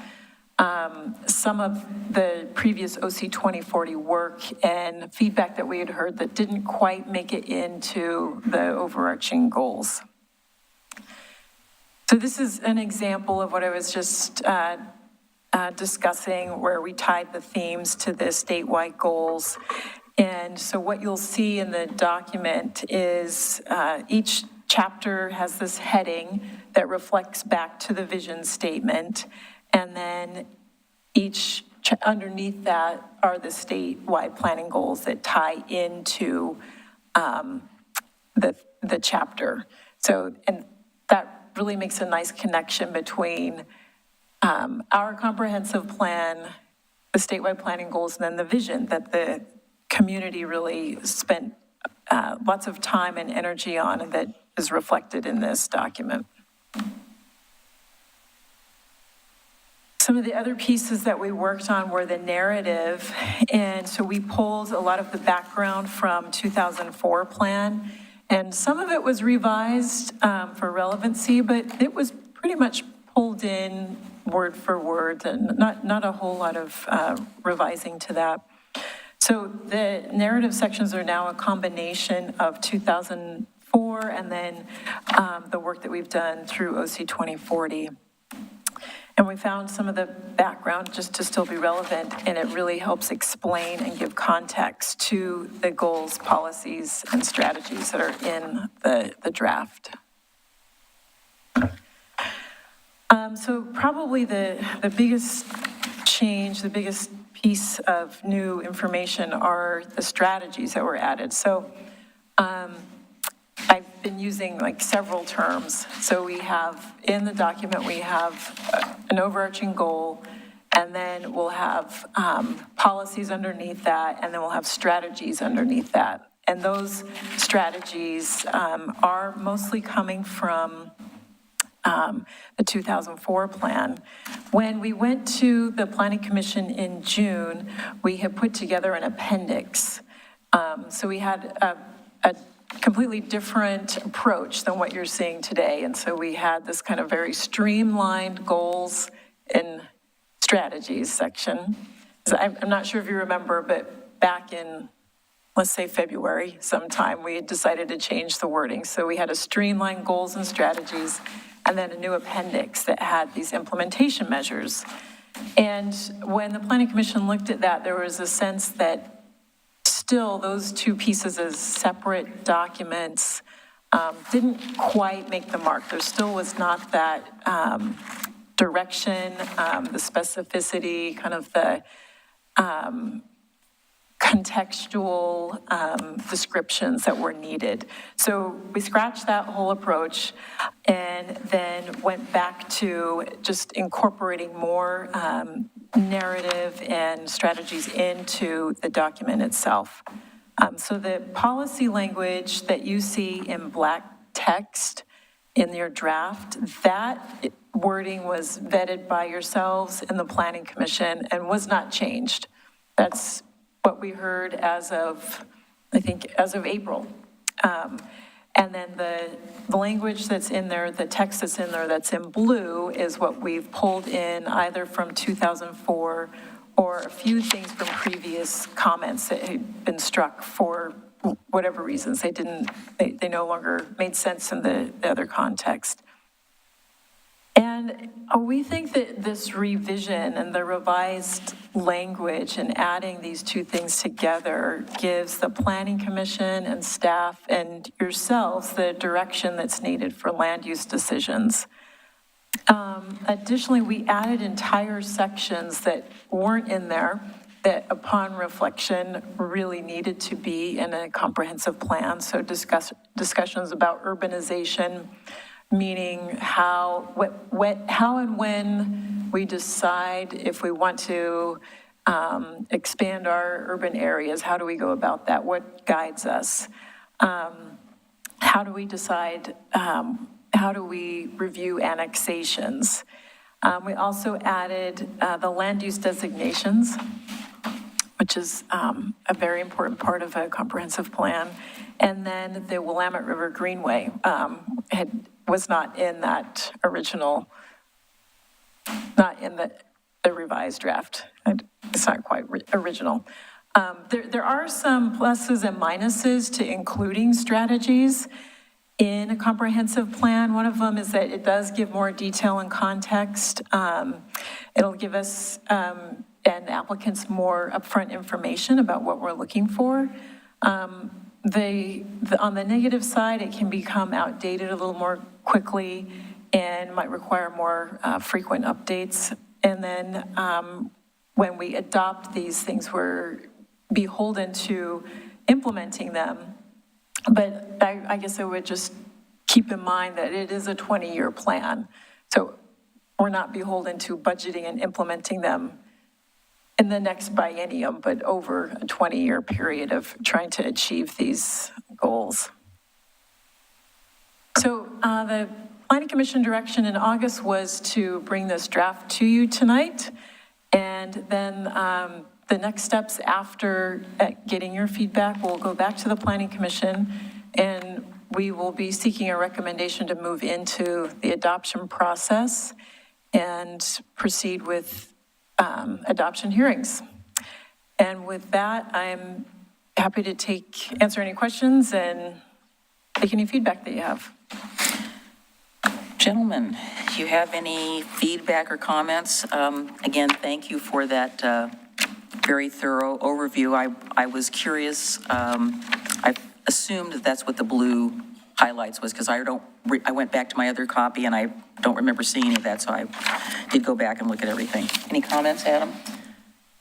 some of the previous OC 2040 work and feedback that we had heard that didn't quite make it into the overarching goals. So this is an example of what I was just discussing, where we tied the themes to the statewide goals. And so what you'll see in the document is each chapter has this heading that reflects back to the vision statement. And then underneath that are the statewide planning goals that tie into the chapter. So, and that really makes a nice connection between our comprehensive plan, the statewide planning goals, and then the vision that the community really spent lots of time and energy on, and that is reflected in this document. Some of the other pieces that we worked on were the narrative, and so we pulled a lot of the background from 2004 plan, and some of it was revised for relevancy, but it was pretty much pulled in word for word, and not a whole lot of revising to that. So the narrative sections are now a combination of 2004 and then the work that we've done through OC 2040. And we found some of the background just to still be relevant, and it really helps explain and give context to the goals, policies, and strategies that are in the draft. So probably the biggest change, the biggest piece of new information are the strategies that were added. So I've been using like several terms. So we have, in the document, we have an overarching goal, and then we'll have policies underneath that, and then we'll have strategies underneath that. And those strategies are mostly coming from the 2004 plan. When we went to the Planning Commission in June, we had put together an appendix. So we had a completely different approach than what you're seeing today. And so we had this kind of very streamlined goals and strategies section. So I'm not sure if you remember, but back in, let's say February sometime, we had decided to change the wording. So we had a streamlined goals and strategies, and then a new appendix that had these implementation measures. And when the Planning Commission looked at that, there was a sense that still those two pieces as separate documents didn't quite make the mark. There still was not that direction, the specificity, kind of the contextual descriptions that were needed. So we scratched that whole approach and then went back to just incorporating more narrative and strategies into the document itself. So the policy language that you see in black text in your draft, that wording was vetted by yourselves in the Planning Commission and was not changed. That's what we heard as of, I think, as of April. And then the language that's in there, the text that's in there that's in blue is what we've pulled in either from 2004 or a few things from previous comments that had been struck for whatever reasons. They no longer made sense in the other context. And we think that this revision and the revised language and adding these two things together gives the Planning Commission and staff and yourselves the direction that's needed for land use decisions. Additionally, we added entire sections that weren't in there that upon reflection really needed to be in a comprehensive plan. So discussions about urbanization, meaning how and when we decide if we want to expand our urban areas, how do we go about that? What guides us? How do we decide, how do we review annexations? We also added the land use designations, which is a very important part of a comprehensive plan. And then the Willamette River Greenway was not in that original, not in the revised draft. It's not quite original. There are some pluses and minuses to including strategies in a comprehensive plan. One of them is that it does give more detail and context. It'll give us and applicants more upfront information about what we're looking for. On the negative side, it can become outdated a little more quickly and might require more frequent updates. And then when we adopt these things, we're beholden to implementing them. But I guess I would just keep in mind that it is a 20-year plan. So we're not beholden to budgeting and implementing them in the next biennium, but over a 20-year period of trying to achieve these goals. So the Planning Commission direction in August was to bring this draft to you tonight. And then the next steps after getting your feedback, we'll go back to the Planning Commission and we will be seeking a recommendation to move into the adoption process and proceed with adoption hearings. And with that, I'm happy to answer any questions and take any feedback that you have. Gentlemen, do you have any feedback or comments? Again, thank you for that very thorough overview. I was curious. I assumed that that's what the blue highlights was, because I went back to my other copy and I don't remember seeing any of that, so I did go back and look at everything. Any comments, Adam?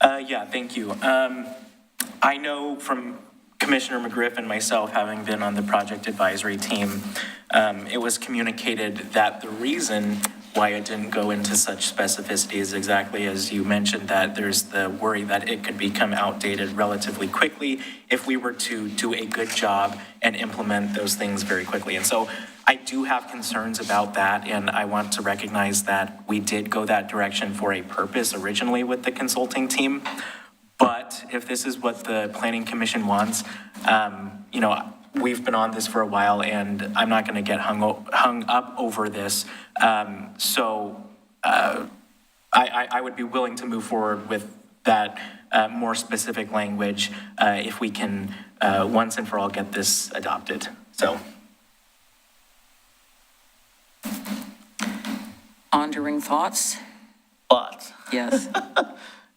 Yeah, thank you. I know from Commissioner McGriff and myself, having been on the project advisory team, it was communicated that the reason why it didn't go into such specificity is exactly as you mentioned, that there's the worry that it could become outdated relatively quickly if we were to do a good job and implement those things very quickly. And so I do have concerns about that, and I want to recognize that we did go that direction for a purpose originally with the consulting team. But if this is what the Planning Commission wants, we've been on this for a while, and I'm not going to get hung up over this. So I would be willing to move forward with that more specific language if we can once and for all get this adopted. So. Pondering thoughts? Lots. Yes.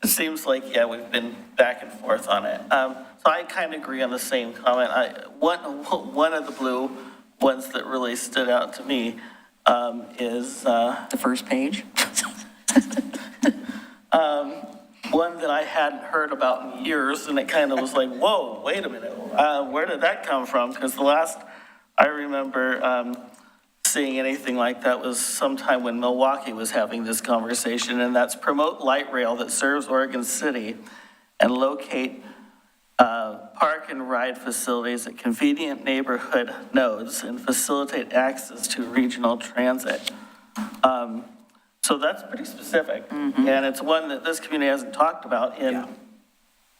It seems like, yeah, we've been back and forth on it. So I kind of agree on the same comment. One of the blue ones that really stood out to me is... The first page? One that I hadn't heard about in years, and it kind of was like, whoa, wait a minute. Where did that come from? Because the last I remember seeing anything like that was sometime when Milwaukee was having this conversation, and that's promote light rail that serves Oregon City and locate park and ride facilities at convenient neighborhood nodes and facilitate access to regional transit. So that's pretty specific, and it's one that this community hasn't talked about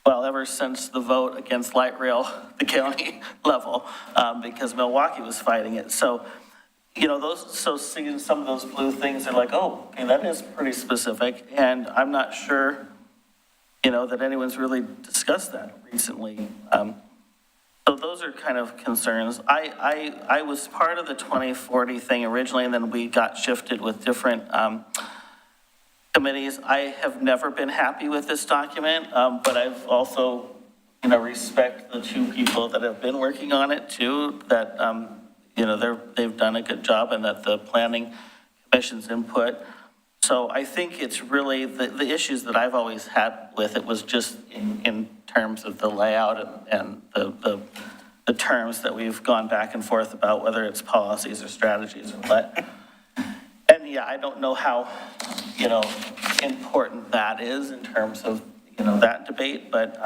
ever since the vote against light rail, the county level, because Milwaukee was fighting it. So, seeing some of those blue things are like, oh, okay, that is pretty specific, and I'm not sure, that anyone's really discussed that recently. So those are kind of concerns. I was part of the 2040 thing originally, and then we got shifted with different committees. I have never been happy with this document, but I've also, respect the two people that have been working on it too, that, they've done a good job, and that the Planning Commission's input. So I think it's really the issues that I've always had with it was just in terms of the layout and the terms that we've gone back and forth about, whether it's policies or strategies or what. And yeah, I don't know how, important that is in terms of, that debate, but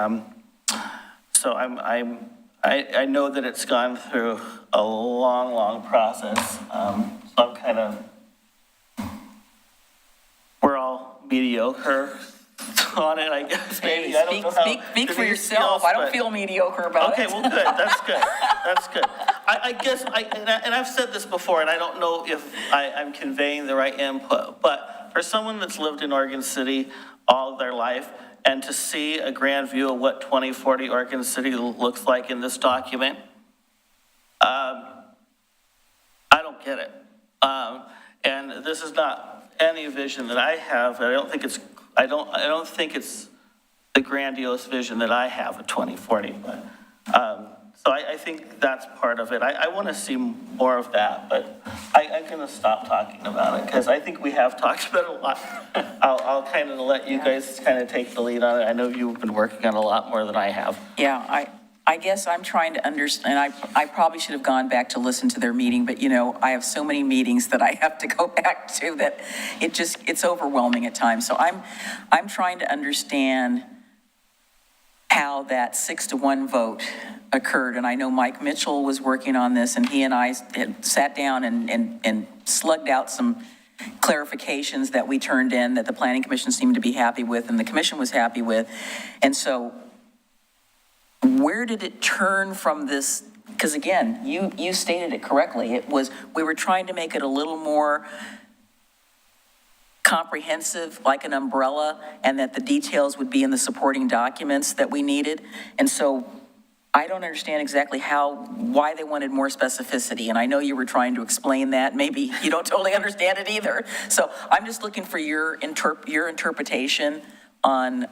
so I know that it's gone through a long process. So I'm kind of, we're all mediocre on it, I guess, maybe. I don't know how Speak for Denise yourself. feels, I don't but- feel mediocre about it. Okay, well, good, that's good, that's good. I guess, and I've said this before, and I don't know if I'm conveying the right input, but for someone that's lived in Oregon City all their life, and to see a grand view of what 2040 Oregon City looks like in this document, I don't get it. And this is not any vision that I have. I don't think it's the grandiose vision that I have of 2040. But so I think that's part of it. I want to see more of that, but I'm going to stop talking about it because I think we have talked about it a lot. I'll kind of let you guys kind of take the lead on it. I know you've been working on a lot more than I have. Yeah, I guess I'm trying to understand, I probably should have gone back to listen to their meeting, but I have so many meetings that I have to go back to that it's overwhelming at times. So I'm trying to understand how that 6-1 vote occurred, and I know Mike Mitchell was working on this, and he and I had sat down and slugged out some clarifications that we turned in that the Planning Commission seemed to be happy with and the commission was happy with. And so where did it turn from this? Because again, you stated it correctly. It was, we were trying to make it a little more comprehensive, like an umbrella, and that the details would be in the supporting documents that we needed. And so I don't understand exactly why they wanted more specificity. And I know you were trying to explain that. Maybe you don't totally understand it either. So I'm just looking for your interpretation on,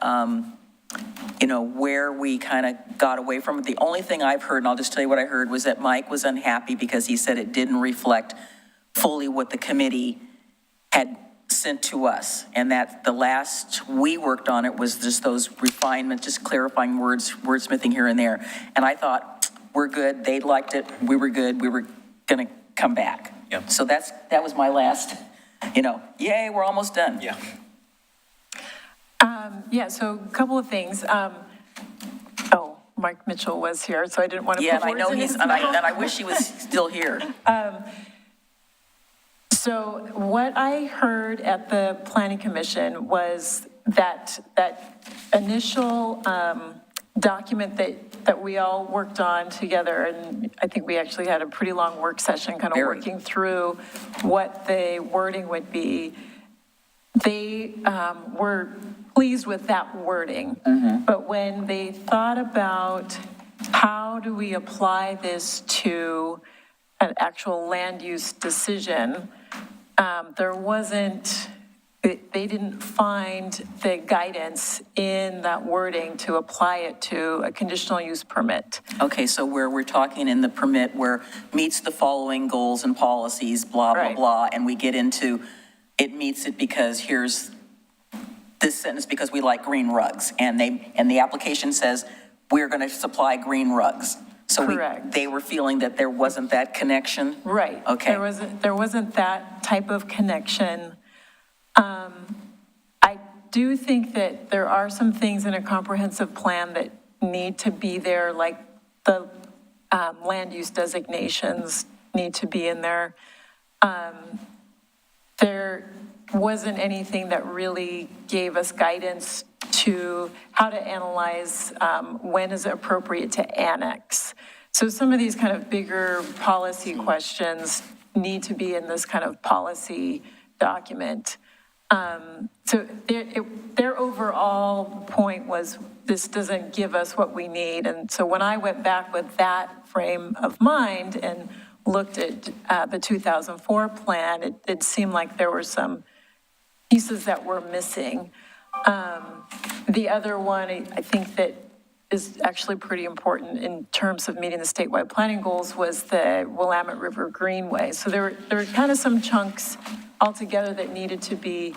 where we kind of got away from it. The only thing I've heard, and I'll just tell you what I heard, was that Mike was unhappy because he said it didn't reflect fully what the committee had sent to us, and that the last we worked on it was just those refinements, just clarifying words, wordsmithing here and there. And I thought, we're good, they liked it, we were good, we were gonna come back. Yep. So that was my last, yay, we're almost done. Yeah. So a couple of things. Mike Mitchell was here, so I didn't want to Yeah, put and I know words in he's, his and mouth. I wish he was still here. So what I heard at the Planning Commission was that initial document that we all worked on together, and I think we actually had a pretty long work session kind of Very. working through what the wording would be. They were pleased with that wording. But when they thought about how do we apply this to an actual land use decision, they didn't find the guidance in that wording to apply it to a conditional use permit. Okay, so where we're talking in the permit where meets the following goals and policies, blah, blah, Right. blah, and we get into, it meets it because here's this sentence because we like green rugs, and the application says we're going to supply green rugs. So Correct. they were feeling that there wasn't that connection? Right. Okay. There wasn't that type of connection. I do think that there are some things in a comprehensive plan that need to be there, like the land use designations need to be in there. There wasn't anything that really gave us guidance to how to analyze when is it appropriate to annex. So some of these kind of bigger policy questions need to be in this kind of policy document. So their overall point was this doesn't give us what we need. And so when I went back with that frame of mind and looked at the 2004 plan, it seemed like there were some pieces that were missing. The other one, I think that is actually pretty important in terms of meeting the statewide planning goals was the Willamette River Greenway. So there were kind of some chunks altogether that needed to be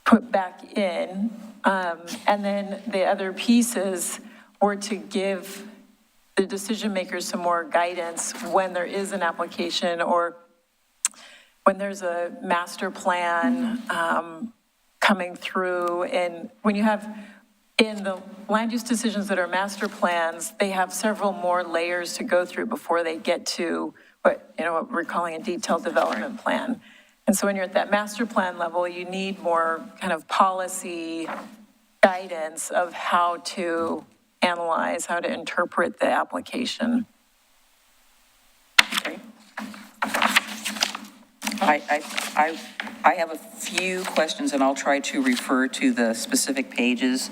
put back in. And then the other pieces were to give the decision makers some more guidance when there is an application or when there's a master plan coming through. And when you have, in the land use decisions that are master plans, they have several more layers to go through before they get to what we're calling a detailed development plan. And so when you're at that master plan level, you need more kind of policy guidance of how to analyze, how to interpret the application. Okay. I have a few questions, and I'll try to refer to the specific pages.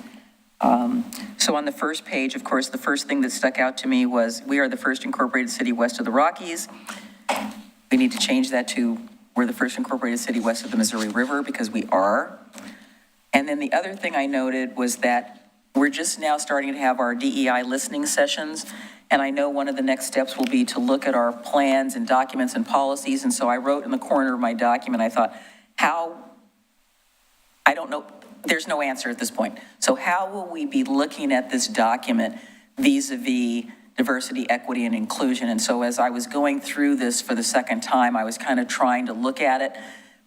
So on the first page, of course, the first thing that stuck out to me was, we are the first incorporated city west of the Rockies. We need to change that to, we're the first incorporated city west of the Missouri River, because we are. And then the other thing I noted was that we're just now starting to have our DEI listening sessions. And I know one of the next steps will be to look at our plans and documents and policies. And so I wrote in the corner of my document, I thought, I don't know, there's no answer at this point. So how will we be looking at this document vis-a-vis diversity, equity, and inclusion? And so as I was going through this for the second time, I was kind of trying to look at it,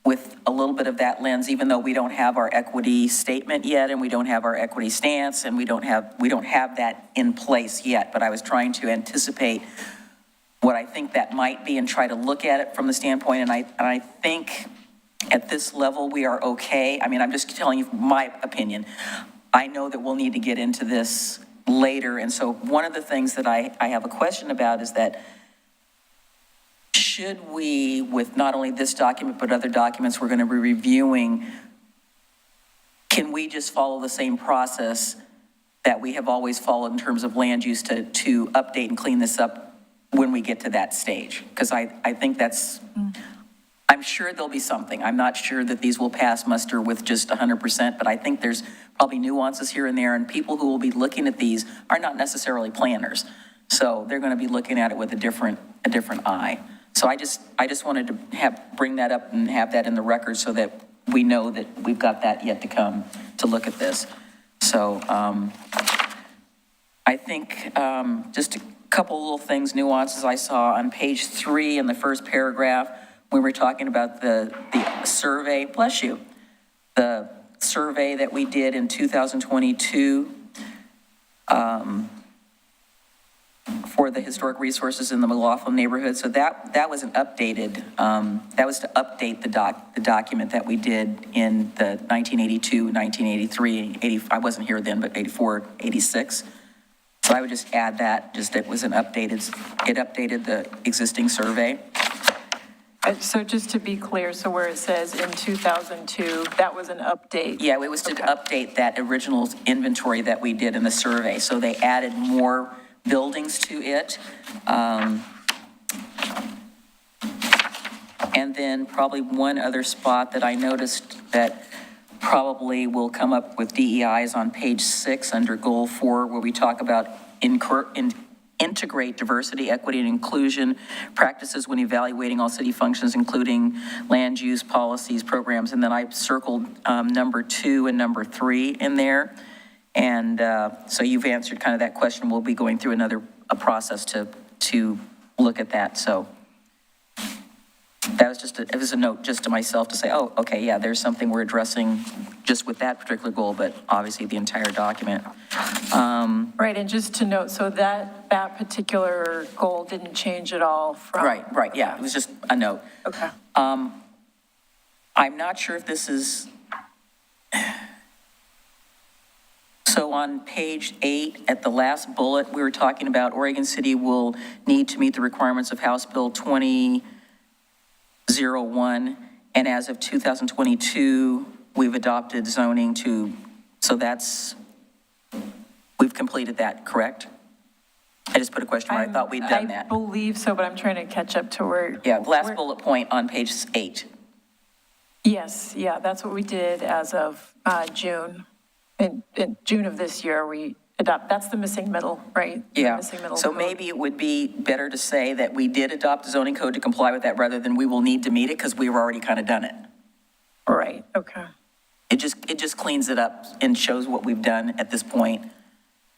with a little bit of that lens, even though we don't have our equity statement yet, and we don't have our equity stance, and we don't have that in place yet. But I was trying to anticipate what I think that might be and try to look at it from the standpoint, and I think at this level, we are okay. I mean, I'm just telling you my opinion. I know that we'll need to get into this later, and so one of the things that I have a question about is that should we, with not only this document, but other documents we're going to be reviewing, can we just follow the same process that we have always followed in terms of land use to update and clean this up when we get to that stage? Because I think that's, I'm sure there'll be something. I'm not sure that these will pass muster with just 100%, but I think there's probably nuances here and there, and people who will be looking at these are not necessarily planners. So they're going to be looking at it with a different eye. So I just wanted to bring that up and have that in the record so that we know that we've got that yet to come to look at this. So I think just a couple little things, nuances I saw on page 3 in the first paragraph. We were talking about the survey, bless you, the survey that we did in 2022 for the historic resources in the McLaughlin neighborhood. So that was an updated, that was to update the document that we did in the 1982, 1983, 80, I wasn't here then, but 84, 86. So I would just add that, just it was an updated, it updated the existing survey. So just to be clear, so where it says in 2002, that was an update? Yeah, it was to update that original inventory that we did in the survey. So they added more buildings to it. And then probably one other spot that I noticed that probably will come up with DEIs on page 6 under goal 4, where we talk about integrate diversity, equity, and inclusion practices when evaluating all city functions, including land use policies, programs. And then I circled number 2 and number 3 in there. And so you've answered kind of that question. We'll be going through a process to look at that. So that was just it was a note just to myself to say, oh, okay, yeah, there's something we're addressing just with that particular goal, but obviously the entire document. Right, and just to note, so that particular goal didn't change at all from? Right, yeah, it was just a note. Okay. I'm not sure if this is, so on page 8, at the last bullet, we were talking about Oregon City will need to meet the requirements of House Bill 2001, and as of 2022, we've adopted zoning so that's, we've completed that, correct? I just put a question mark. I thought we'd done that. I believe so, but I'm trying to catch up to where. Yeah, the last bullet point on page 8. Yes, yeah, that's what we did as of June. In June of this year, we adopt, that's the missing middle, right? The Yeah, missing middle so code. maybe it would be better to say that we did adopt the zoning code to comply with that rather than we will need to meet it because we've already kind of done it. Right, okay. It just cleans it up and shows what we've done at this point.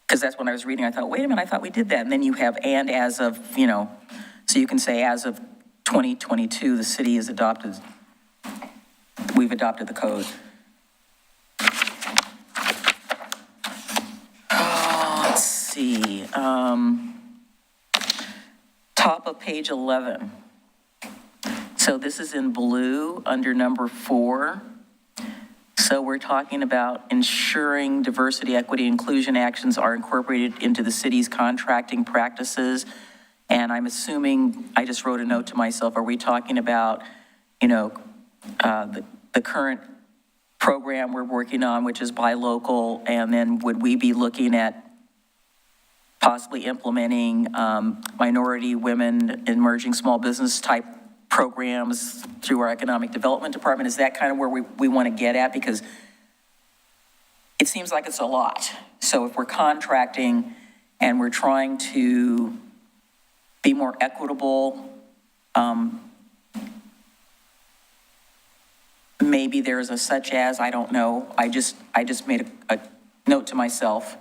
Because that's when I was reading, I thought, wait a minute, I thought we did that. And then you have, and as of, so you can say as of 2022, the city has adopted, we've adopted the code. Let's see, top of page 11. So this is in blue under number 4. So we're talking about ensuring diversity, equity, inclusion actions are incorporated into the city's contracting practices. And I'm assuming, I just wrote a note to myself, are we talking about, the current program we're working on, which is buy local, and then would we be looking at possibly implementing minority, women, emerging small business type programs through our economic development department? Is that kind of where we want to get at? Because it seems like it's a lot. So if we're contracting and we're trying to be more equitable, maybe there's a such as, I don't know. I just made a note to myself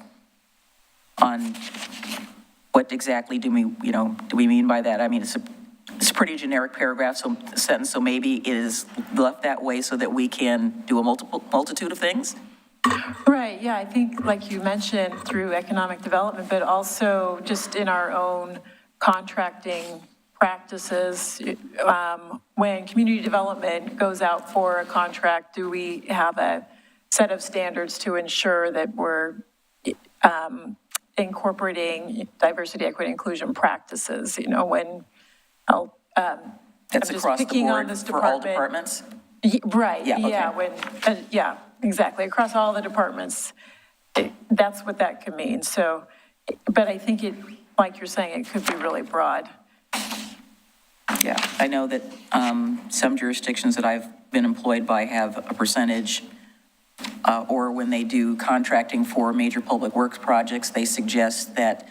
on what exactly do we mean by that? I mean, it's a pretty generic paragraph, sentence, so maybe it is left that way so that we can do a multitude of things? Right, yeah, I think, like you mentioned, through economic development, but also just in our own contracting practices. When community development goes out for a contract, do we have a set of standards to ensure that we're incorporating diversity, equity, inclusion practices? You know, when I'm That's just across the picking on board this for all department. departments? Right, Yeah, okay. yeah, when, yeah, exactly, across all the departments, that's what that could mean, so, but I think it, like you're saying, it could be really broad. Yeah, I know that some jurisdictions that I've been employed by have a percentage, or when they do contracting for major public works projects, they suggest that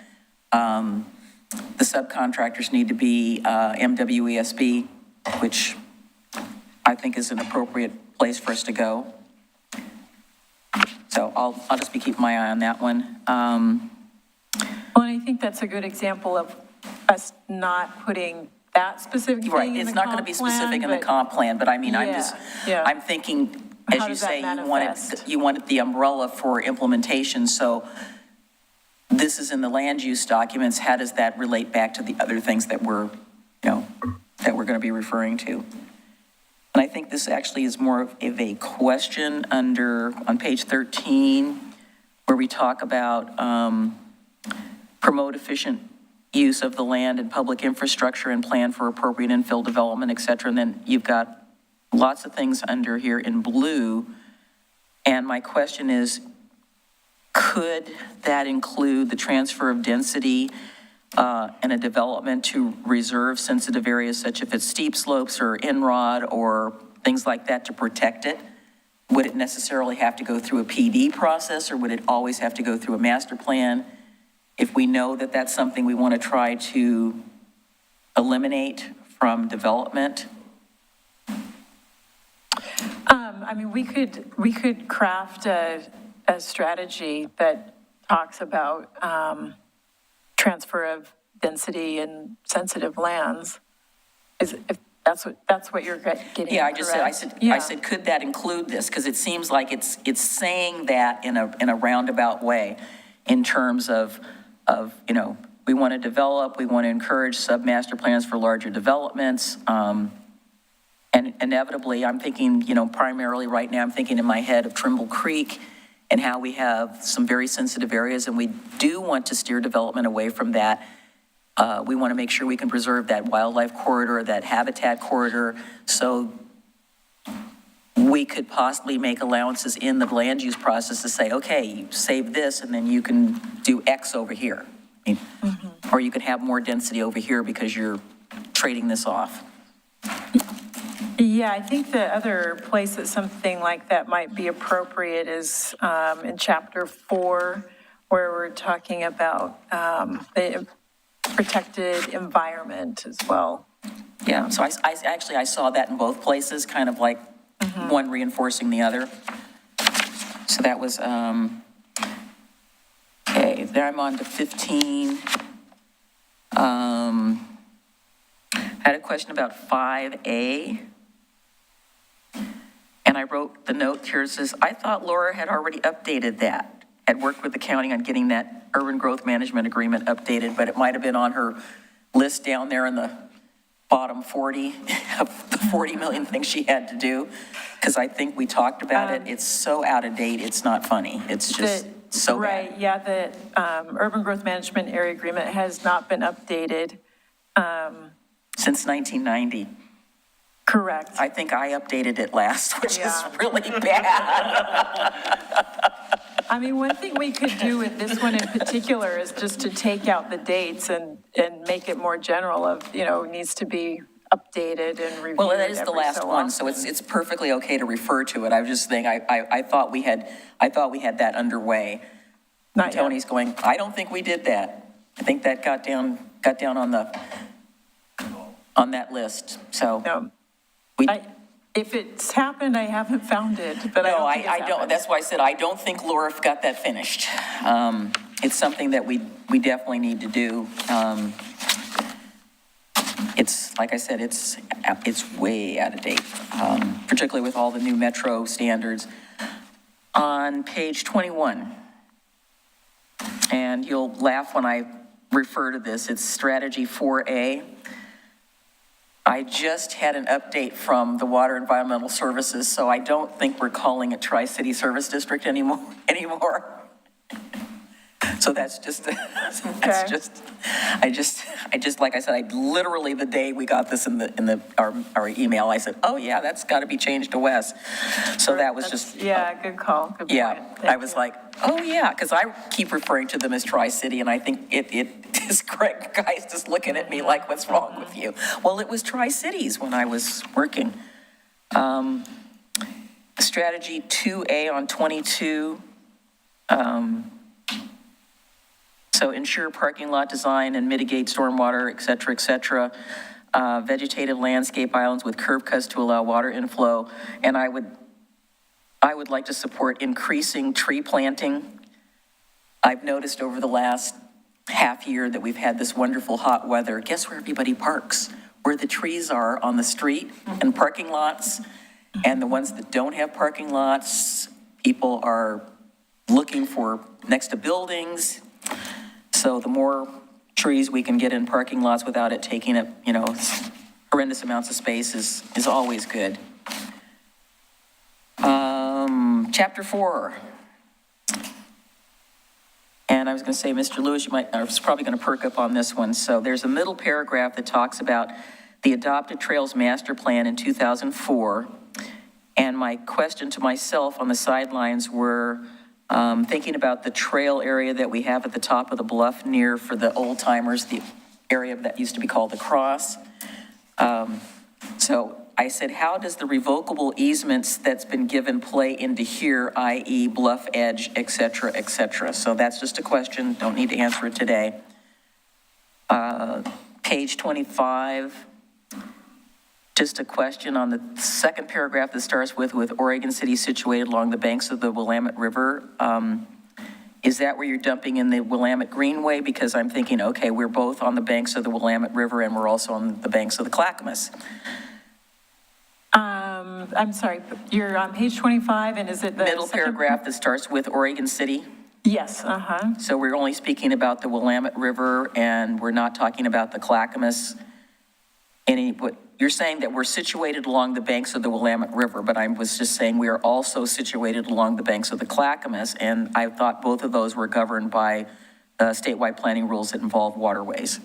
the subcontractors need to be MWESB, which I think is an appropriate place for us to go. So I'll just be keeping my eye on that one. Well, and I think that's a good example of us not putting that specific Right, thing in it's the not going to comp be specific in plan, the but- comp plan, but I mean, I'm Yeah, just, yeah. I'm thinking, as How you does that say, manifest? you wanted the umbrella for implementation, so this is in the land use documents, how does that relate back to the other things that we're, that we're going to be referring to? And I think this actually is more of a question on page 13, where we talk about promote efficient use of the land and public infrastructure and plan for appropriate infill development, et cetera. And then you've got lots of things under here in blue. And my question is, could that include the transfer of density and a development to reserve sensitive areas, such if it's steep slopes or in-rod or things like that, to protect it? Would it necessarily have to go through a PD process, or would it always have to go through a master plan? If we know that that's something we want to try to eliminate from development? I mean, we could craft a strategy that talks about transfer of density in sensitive lands. If that's what you're getting Yeah, at, I correct? said, could that include this? Because it seems like it's saying that in a roundabout way, in terms of, we want to develop, we want to encourage sub-master plans for larger developments. And inevitably, I'm thinking, primarily right now, I'm thinking in my head of Trimble Creek and how we have some very sensitive areas, and we do want to steer development away from that. We want to make sure we can preserve that wildlife corridor, that habitat corridor, so we could possibly make allowances in the land use process to say, okay, you save this, and then you can do X over here. Or you can have more density over here because you're trading this off. Yeah, I think the other place that something like that might be appropriate is in Chapter 4, where we're talking about the protected environment as well. Yeah, so I saw that in both places, kind of like one reinforcing the other. So that was, okay, there I'm on to 15. Had a question about 5A. And I wrote the note here, it says, I thought Laura had already updated that, had worked with the county on getting that urban growth management agreement updated, but it might have been on her list down there in the bottom 40 of the 40 million things she had to do, because I think we talked about it. It's so out of date, it's not funny. It's just so bad. Right, yeah, the urban growth management area agreement has not been updated. Since 1990. Correct. I think I updated it last, which is Yeah. really bad. I mean, one thing we could do with this one in particular is just to take out the dates and make it more general of, needs to be updated and reviewed. Well, that is the every last so one, often. so it's perfectly okay to refer to it. I was just saying, I thought we had that underway. Not yet. Tony's going, I don't think we did that. I think that got down on that list, so. No. We- If it's happened, I haven't found it, but I No, don't think it's I don't, happened. that's why I said, I don't think Laura got that finished. It's something that we definitely need to do. it's, like I said, it's way out of date, particularly with all the new metro standards. On page 21, and you'll laugh when I refer to this, it's strategy 4A. I just had an update from the Water Environmental Services, so I don't think we're calling it Tri-City Service District anymore. So that's just, that's just, I just, like I said, I literally, the day we got this in our email, I said, oh yeah, that's got to be changed to West. So that was just. Yeah, good call, good point. Yeah, Thank I was you. like, oh yeah, because I keep referring to them as Tri-City, and I think this Greg guy's just looking at me like, what's wrong with you? Well, it was Tri-Cities when I was working. Strategy 2A on 22. So ensure parking lot design and mitigate stormwater, et cetera, vegetative landscape islands with curb cuts to allow water inflow. And I would like to support increasing tree planting. I've noticed over the last half year that we've had this wonderful hot weather. Guess where everybody parks? Where the trees are on the street and parking lots. And the ones that don't have parking lots, people are looking for next to buildings. So the more trees we can get in parking lots without it taking up, horrendous amounts of space is always good. Chapter 4. And I was going to say, Mr. Lewis, I was probably going to perk up on this one. So there's a middle paragraph that talks about the Adopted Trails Master Plan in 2004. And my question to myself on the sidelines were, thinking about the trail area that we have at the top of the bluff near, for the old timers, the area that used to be called the Cross. So I said, how does the revocable easements that's been given play into here, i.e. bluff edge, et cetera, et cetera? So that's just a question, don't need to answer it today. Page 25. Just a question on the second paragraph that starts with Oregon City situated along the banks of the Willamette River. Is that where you're dumping in the Willamette Greenway? Because I'm thinking, okay, we're both on the banks of the Willamette River and we're also on the banks of the Clackamas. I'm sorry, you're on page 25, and is it the Middle paragraph that starts with Oregon City? Yes, So we're only speaking about the Willamette River and we're not talking about the Clackamas. You're saying that we're situated along the banks of the Willamette River, but I was just saying we are also situated along the banks of the Clackamas, and I thought both of those were governed by statewide planning rules that involve waterways.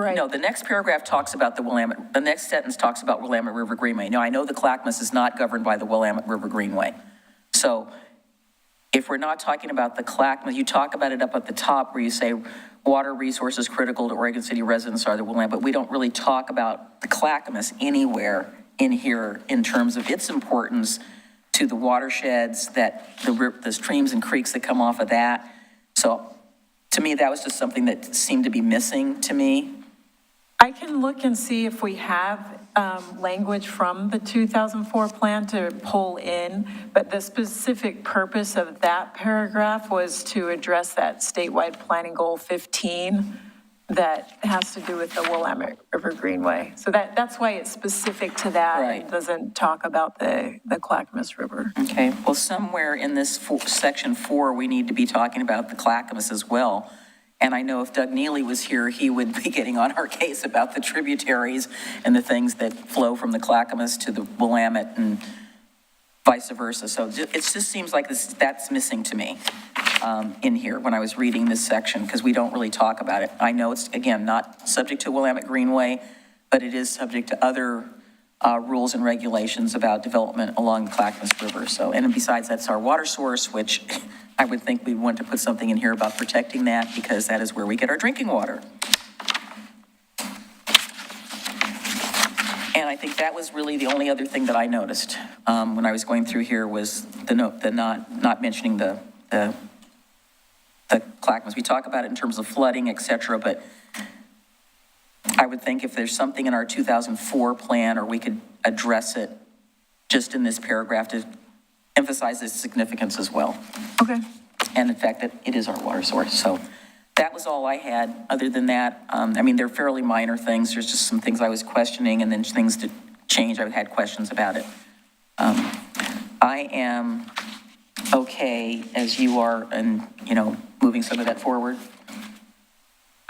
right. No, the next paragraph talks about the next sentence talks about Willamette River Greenway. Now, I know the Clackamas is not governed by the Willamette River Greenway. So if we're not talking about the Clackamas, you talk about it up at the top where you say water resources critical to Oregon City residents are the Willamette, but we don't really talk about the Clackamas anywhere in here in terms of its importance to the watersheds, that the streams and creeks that come off of that. So to me, that was just something that seemed to be missing to me. I can look and see if we have language from the 2004 plan to pull in, but the specific purpose of that paragraph was to address that statewide planning goal 15 that has to do with the Willamette River Greenway. So that's why it's specific to that. Right. It doesn't talk about the Clackamas River. Okay, well, somewhere in this section 4, we need to be talking about the Clackamas as well. And I know if Doug Neely was here, he would be getting on our case about the tributaries and the things that flow from the Clackamas to the Willamette and vice versa. So it just seems like that's missing to me in here when I was reading this section, because we don't really talk about it. I know it's, again, not subject to Willamette Greenway, but it is subject to other rules and regulations about development along the Clackamas River. So, and besides, that's our water source, which I would think we'd want to put something in here about protecting that, because that is where we get our drinking water. And I think that was really the only other thing that I noticed when I was going through here was the not mentioning the Clackamas. We talk about it in terms of flooding, et cetera, but I would think if there's something in our 2004 plan, or we could address it just in this paragraph to emphasize its significance as well. Okay. And the fact that it is our water source. So that was all I had. Other than that, I mean, they're fairly minor things. There's just some things I was questioning, and then things to change. I had questions about it. I am okay as you are, and, moving some of that forward.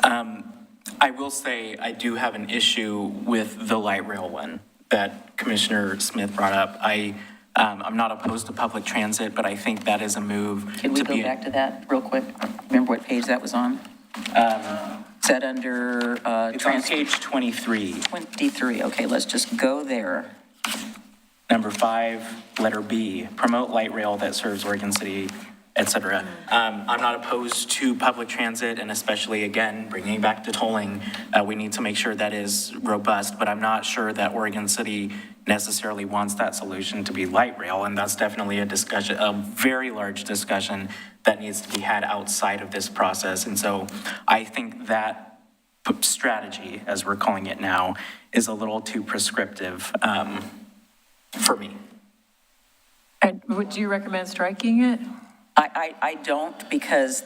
I will say I do have an issue with the light rail one that Commissioner Smith brought up. I'm not opposed to public transit, but I think that is a move. Can we go back to that real quick? Remember what page that was on? Is that under? It's on page 23. 23, okay, let's just go there. Number 5, letter B, promote light rail that serves Oregon City, et cetera. I'm not opposed to public transit, and especially, again, bringing back to tolling, we need to make sure that is robust, but I'm not sure that Oregon City necessarily wants that solution to be light rail, and that's definitely a discussion, a very large discussion that needs to be had outside of this process. And so I think that strategy, as we're calling it now, is a little too prescriptive for me. And would you recommend striking it? I don't, because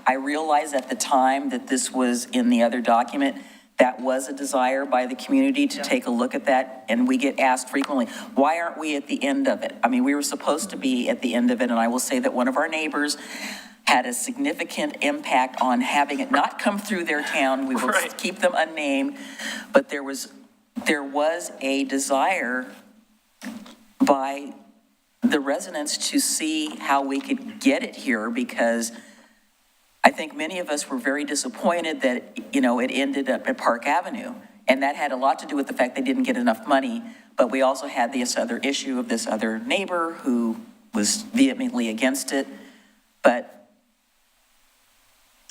I realized at the time that this was in the other document, that was a desire by the community to take a look at that, and we get asked frequently, why aren't we at the end of it? I mean, we were supposed to be at the end of it, and I will say that one of our neighbors had a significant impact on having it not come through their town. We will keep them unnamed, but there was a desire by the residents to see how we could get it here, because I think many of us were very disappointed that, it ended up at Park Avenue. And that had a lot to do with the fact they didn't get enough money. But we also had this other issue of this other neighbor who was vehemently against it. But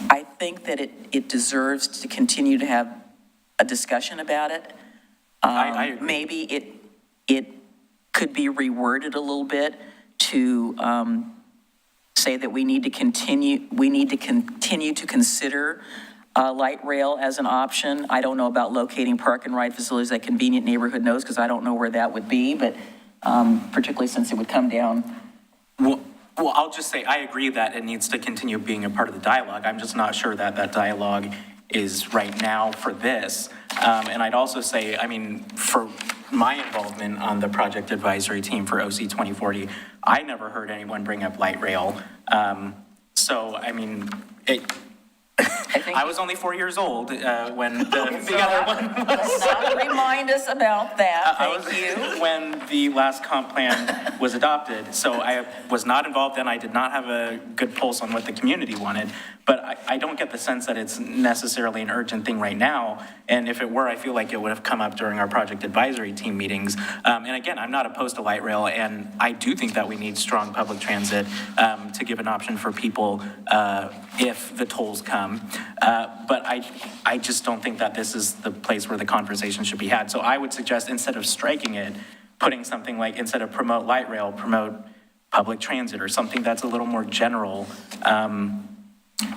I think that it deserves to continue to have a discussion about it. I agree. Maybe it could be reworded a little bit to say that we need to continue to consider light rail as an option. I don't know about locating park and ride facilities that convenient neighborhood knows, because I don't know where that would be, but particularly since it would come down. Well, I'll just say I agree that it needs to continue being a part of the dialogue. I'm just not sure that dialogue is right now for this. And I'd also say, for my involvement on the project advisory team for OC 2040, I never heard anyone bring up light rail. I was only 4 years old when the other one was. Not remind us about that, thank you. When the last comp plan was adopted. So I was not involved then. I did not have a good pulse on what the community wanted. But I don't get the sense that it's necessarily an urgent thing right now. And if it were, I feel like it would have come up during our project advisory team meetings. And again, I'm not opposed to light rail, and I do think that we need strong public transit to give an option for people if the tolls come. But I just don't think that this is the place where the conversation should be had. So I would suggest, instead of striking it, putting something like, instead of promote light rail, promote public transit, or something that's a little more general.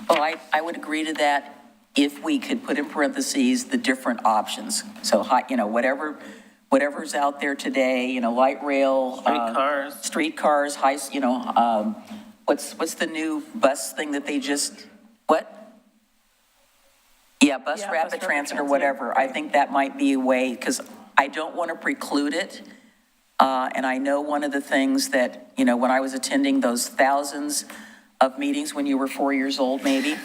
Well, I would agree to that if we could put in parentheses the different options. So, whatever's out there today, light rail. Streetcars, what's the new bus thing that they just, what? Yeah, bus rapid transit or whatever. I think that might be a way, because I don't want to preclude it. And I know one of the things that, when I was attending those thousands of meetings when you were 4 years old, maybe,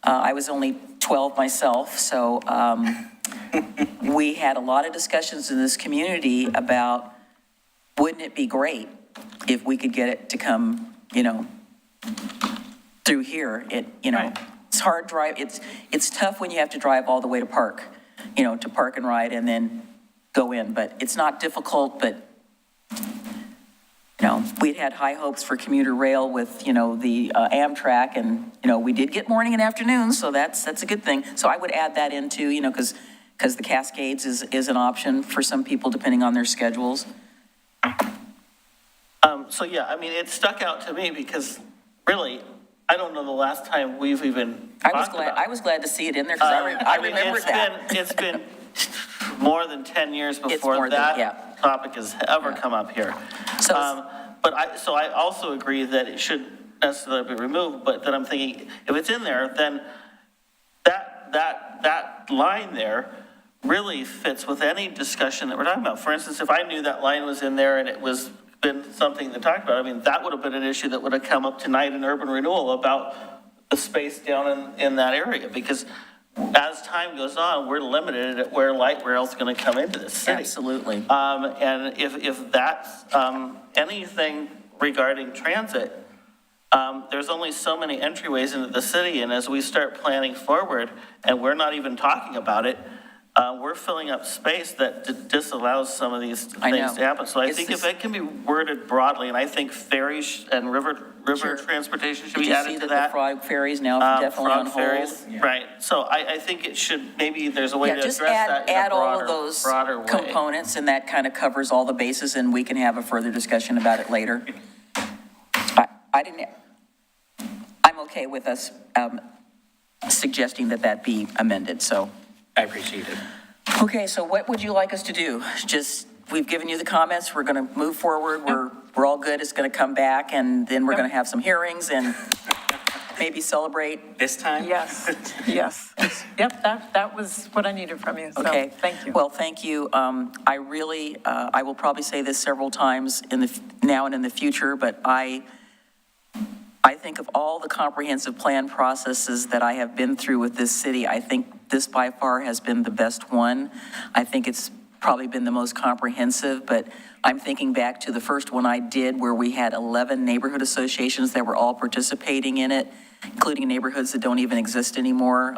I was only 12 myself. So we had a lot of discussions in this community about, wouldn't it be great if we could get it to come, through here? It's hard drive. It's tough when you have to drive all the way to park, to park and ride and then go in. But it's not difficult, but we'd had high hopes for commuter rail with, the Amtrak, and, we did get morning and afternoon, so that's a good thing. So I would add that into, because the Cascades is an option for some people depending on their schedules. It stuck out to me because really, I don't know the last time we've even I was glad to see it in there, because I remember that. It's been more than 10 years before that topic has ever come up here. So, So I also agree that it shouldn't necessarily be removed, but then I'm thinking, if it's in there, then that line there really fits with any discussion that we're talking about. For instance, if I knew that line was in there and it was been something to talk about, I mean, that would have been an issue that would have come up tonight in urban renewal about the space down in that area, because as time goes on, we're limited at where light rail's going to come into the city. Absolutely. And if that's anything regarding transit, there's only so many entryways into the city, and as we start planning forward, and we're not even talking about it, we're filling up space that disallows some of these things to happen. So I think if it can be worded broadly, and I think ferries and river transportation should be added to that. Did you see that the frog ferries now definitely on hold? Ferries, right. So I think it should, maybe there's a way to address that in a add all of those broader way. components, and that kind of covers all the bases, and we can have a further discussion about it later. I'm okay with us suggesting that be amended, so. I appreciate it. Okay, so what would you like us to do? We've given you the comments, we're going to move forward, we're all good, it's going to come back, and then we're going to have some hearings and maybe celebrate. This time? Yes, yes. Yep, that was what I needed from you, so Okay. thank you. Well, thank you. I will probably say this several times now and in the future, but I think of all the comprehensive plan processes that I have been through with this city, I think this by far has been the best one. I think it's probably been the most comprehensive, but I'm thinking back to the first one I did where we had 11 neighborhood associations that were all participating in it, including neighborhoods that don't even exist anymore.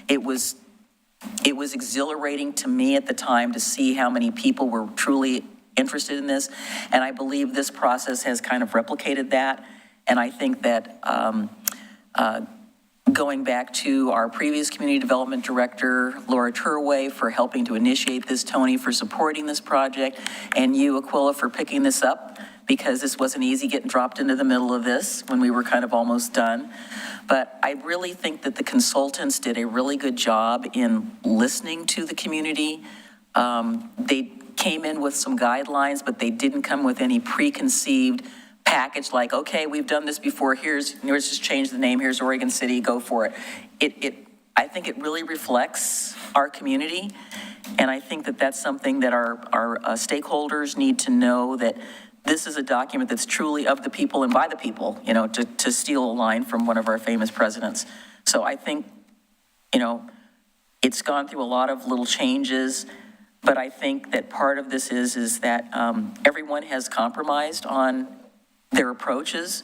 It was exhilarating to me at the time to see how many people were truly interested in this, and I believe this process has kind of replicated that. And I think that going back to our previous community development director, Laura Turway, for helping to initiate this, Tony for supporting this project, and you, Aquila, for picking this up, because this wasn't easy getting dropped into the middle of this when we were kind of almost done. But I really think that the consultants did a really good job in listening to the community. They came in with some guidelines, but they didn't come with any preconceived package like, okay, we've done this before, let's just change the name, here's Oregon City, go for it. I think it really reflects our community, and I think that that's something that our stakeholders need to know, that this is a document that's truly of the people and by the people, to steal a line from one of our famous presidents. So I think, it's gone through a lot of little changes, but I think that part of this is that everyone has compromised on their approaches,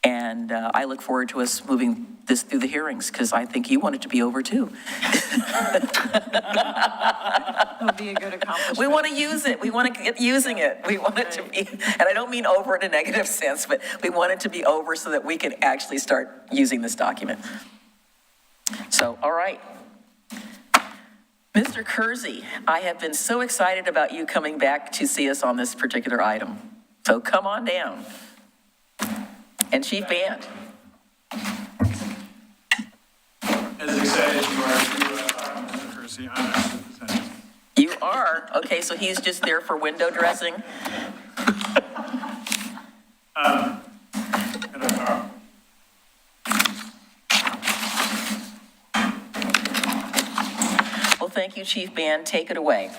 and I look forward to us moving this through the hearings, because I think you want it to be over too. It'll be a good accomplishment. We want to use it. We want to get using it. We want it to be, and I don't mean over in a negative sense, but we want it to be over so that we can actually start using this document. So, all right. Mr. Kersey, I have been so excited about you coming back to see us on this particular item. So come on down. And Chief Band. As excited as you are to Mr. Kersey, I'm actually presenting. You are? Okay, so he's just there for window dressing? Well, thank you, Chief Band. Take it away.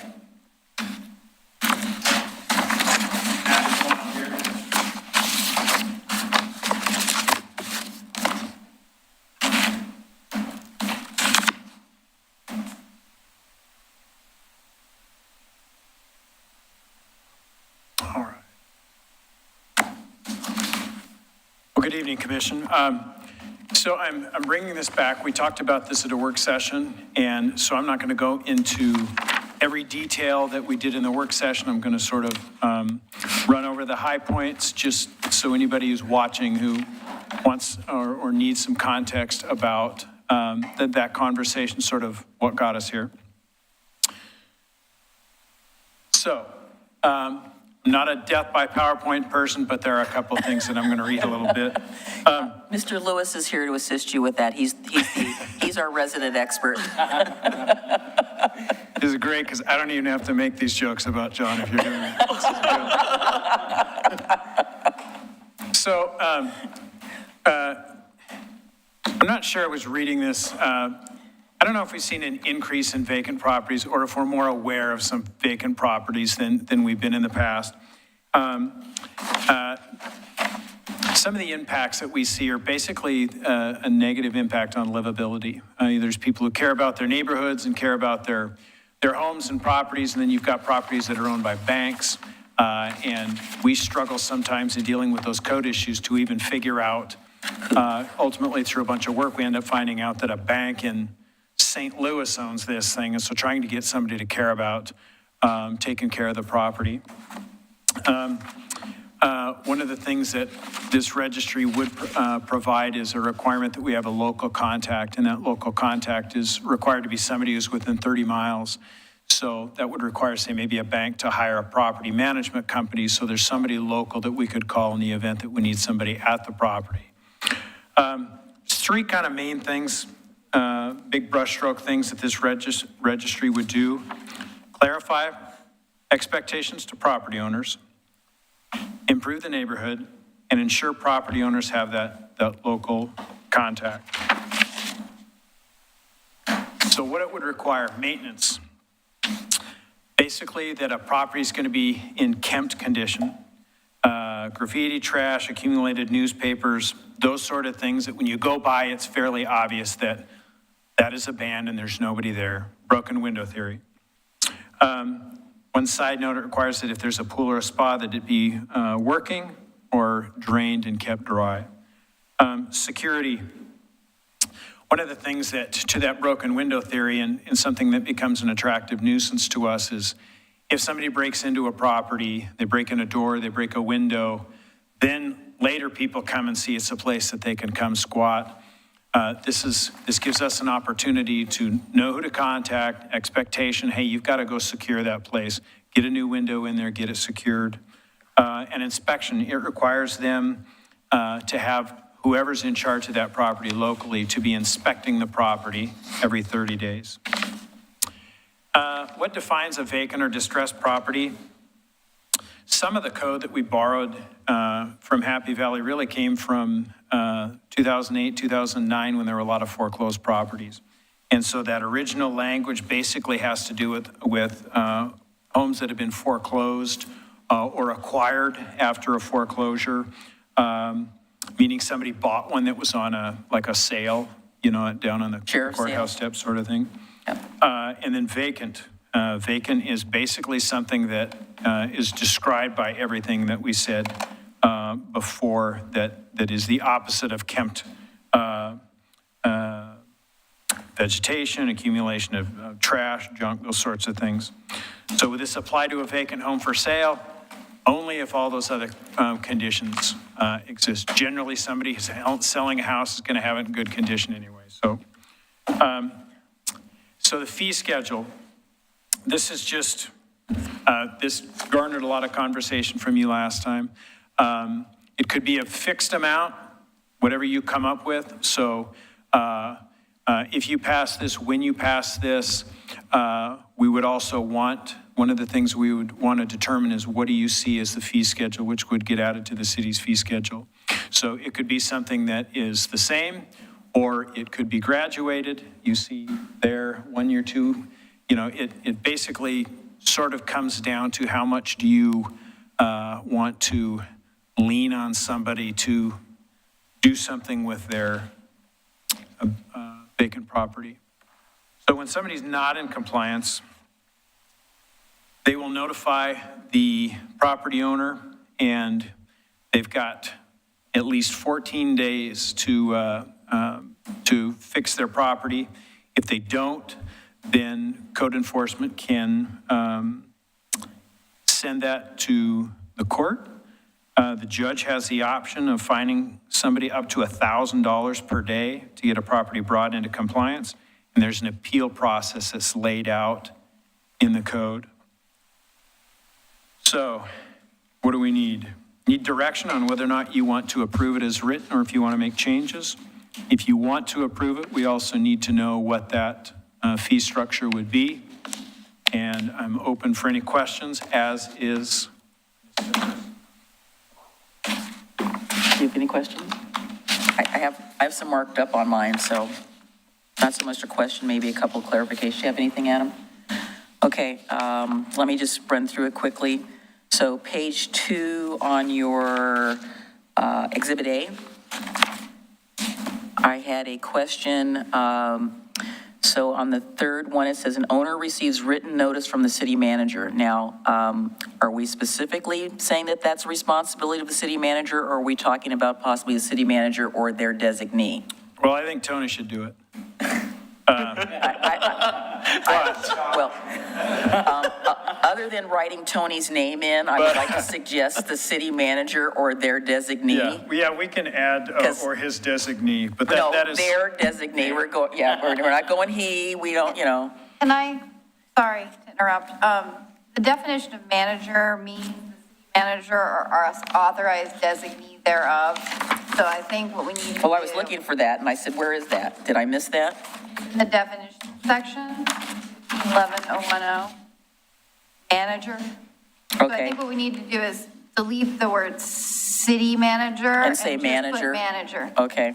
Good evening, Commission. So I'm bringing this back. We talked about this at a work session, and so I'm not going to go into every detail that we did in the work session. I'm going to sort of run over the high points, just so anybody who's watching who wants or needs some context about that conversation, sort of what got us here. So, I'm not a death by PowerPoint person, but there are a couple of things that I'm going to read a little bit. Mr. Lewis is here to assist you with that. He's our resident expert. This is great because I don't even have to make these jokes about John if you're doing it. So, I'm not sure I was reading this I don't know if we've seen an increase in vacant properties or if we're more aware of some vacant properties than we've been in the past. Some of the impacts that we see are basically a negative impact on livability. There's people who care about their neighborhoods and care about their homes and properties, and then you've got properties that are owned by banks. And we struggle sometimes in dealing with those code issues to even figure out, ultimately through a bunch of work, we end up finding out that a bank in St. Louis owns this thing. And so trying to get somebody to care about taking care of the property. One of the things that this registry would provide is a requirement that we have a local contact, and that local contact is required to be somebody who's within 30 miles. So that would require, say, maybe a bank to hire a property management company, so there's somebody local that we could call in the event that we need somebody at the property. Three kind of main things, big brushstroke things that this registry would do: clarify expectations to property owners, improve the neighborhood, and ensure property owners have that local contact. So what it would require: maintenance. Basically, that a property is going to be in kempt condition. Graffiti, trash, accumulated newspapers, those sort of things that when you go by, it's fairly obvious that that is abandoned, there's nobody there. Broken window theory. One side note, it requires that if there's a pool or a spa, that it be working or drained and kept dry. Security. One of the things that, to that broken window theory, and something that becomes an attractive nuisance to us, is if somebody breaks into a property, they break in a door, they break a window, then later people come and see it's a place that they can come squat. This gives us an opportunity to know who to contact, expectation, hey, you've got to go secure that place, get a new window in there, get it secured. An inspection, it requires them to have whoever's in charge of that property locally to be inspecting the property every 30 days. What defines a vacant or distressed property? Some of the code that we borrowed from Happy Valley really came from 2008, 2009, when there were a lot of foreclosed properties. And so that original language basically has to do with homes that have been foreclosed or acquired after a foreclosure, meaning somebody bought one that was on a sale, down on the courthouse steps sort of thing. Yep. And then vacant. Vacant is basically something that is described by everything that we said before, that is the opposite of kempt vegetation, accumulation of trash, junk, those sorts of things. So would this apply to a vacant home for sale? Only if all those other conditions exist. Generally, somebody who's selling a house is going to have it in good condition anyway. So, so the fee schedule. This is just, this garnered a lot of conversation from you last time. It could be a fixed amount, whatever you come up with. So if you pass this, when you pass this, we would also want, one of the things we would want to determine is what do you see as the fee schedule, which would get added to the city's fee schedule. So it could be something that is the same, or it could be graduated. You see there, 1 year, 2. It basically sort of comes down to how much do you want to lean on somebody to do something with their vacant property. So when somebody's not in compliance, they will notify the property owner, and they've got at least 14 days to fix their property. If they don't, then code enforcement can send that to the court. The judge has the option of fining somebody up to $1,000 per day to get a property brought into compliance. And there's an appeal process that's laid out in the code. So what do we need? Need direction on whether or not you want to approve it as written or if you want to make changes. If you want to approve it, we also need to know what that fee structure would be. And I'm open for any questions, as is. Do you have any questions? I have some marked up on mine, so Not so much a question, maybe a couple of clarifications. You have anything, Adam? Okay, let me just run through it quickly. So page 2 on your Exhibit A, I had a question. So on the third one, it says an owner receives written notice from the city manager. Now, are we specifically saying that that's a responsibility of the city manager, or are we talking about possibly the city manager or their designee? Well, I think Tony should do it. Well, other than writing Tony's name in, I would like to suggest the city manager or their designee. Yeah, we can add, or his designee, but No, that is. their designee, we're not going he, we don't, Can I, sorry to interrupt, the definition of manager means the city manager or authorized designee thereof. So I think what we need to do. Well, I was looking for that, and I said, where is that? Did I miss that? In the definition section, 11010, manager. So I Okay. think what we need to do is delete the word city manager. And say just put manager? manager. Okay,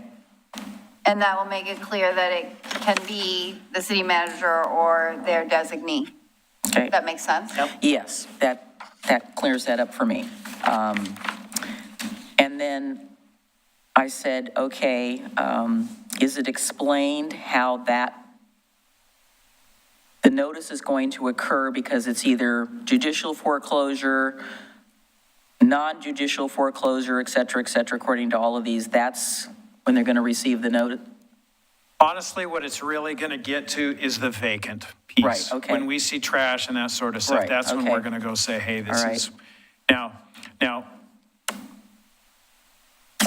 And that will make it clear that it can be the city manager or their designee. okay. Does that make sense? Yes, that clears that up for me. And then I said, okay, is it explained how the notice is going to occur because it's either judicial foreclosure, non-judicial foreclosure, et cetera, according to all of these, that's when they're going to receive the notice? Honestly, what it's really going to get to is the vacant piece. Right, okay. When we see trash and that sort of stuff, Right, that's when okay. we're going to go say, hey, this All right. is, now,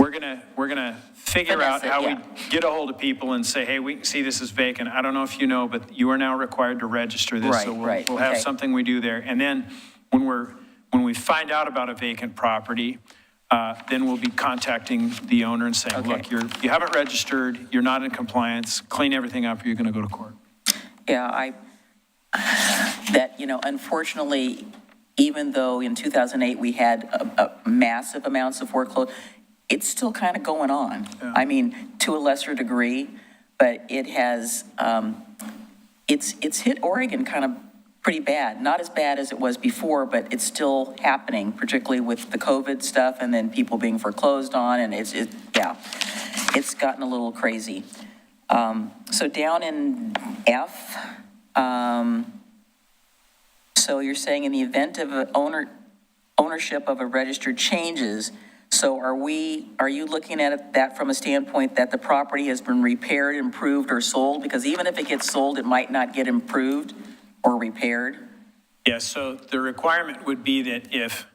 we're going to figure out Finesse it, how we yeah. get a hold of people and say, hey, we see this is vacant. I don't know if you know, but you are now required to register this. Right, So right, we'll have okay. something we do there. And then when we find out about a vacant property, then we'll be contacting the owner and saying, Okay. look, you haven't registered, you're not in compliance, clean everything up, or you're going to go to court. Yeah, unfortunately, even though in 2008 we had a massive amounts of foreclosure, it's still kind of going on. Yeah. I mean, to a lesser degree, but it has, it's hit Oregon kind of pretty bad. Not as bad as it was before, but it's still happening, particularly with the COVID stuff and then people being foreclosed on, and it's gotten a little crazy. So down in F, so you're saying in the event of ownership of a registered changes, so are you looking at that from a standpoint that the property has been repaired, improved, or sold? Because even if it gets sold, it might not get improved or repaired? Yes, so the requirement would be that if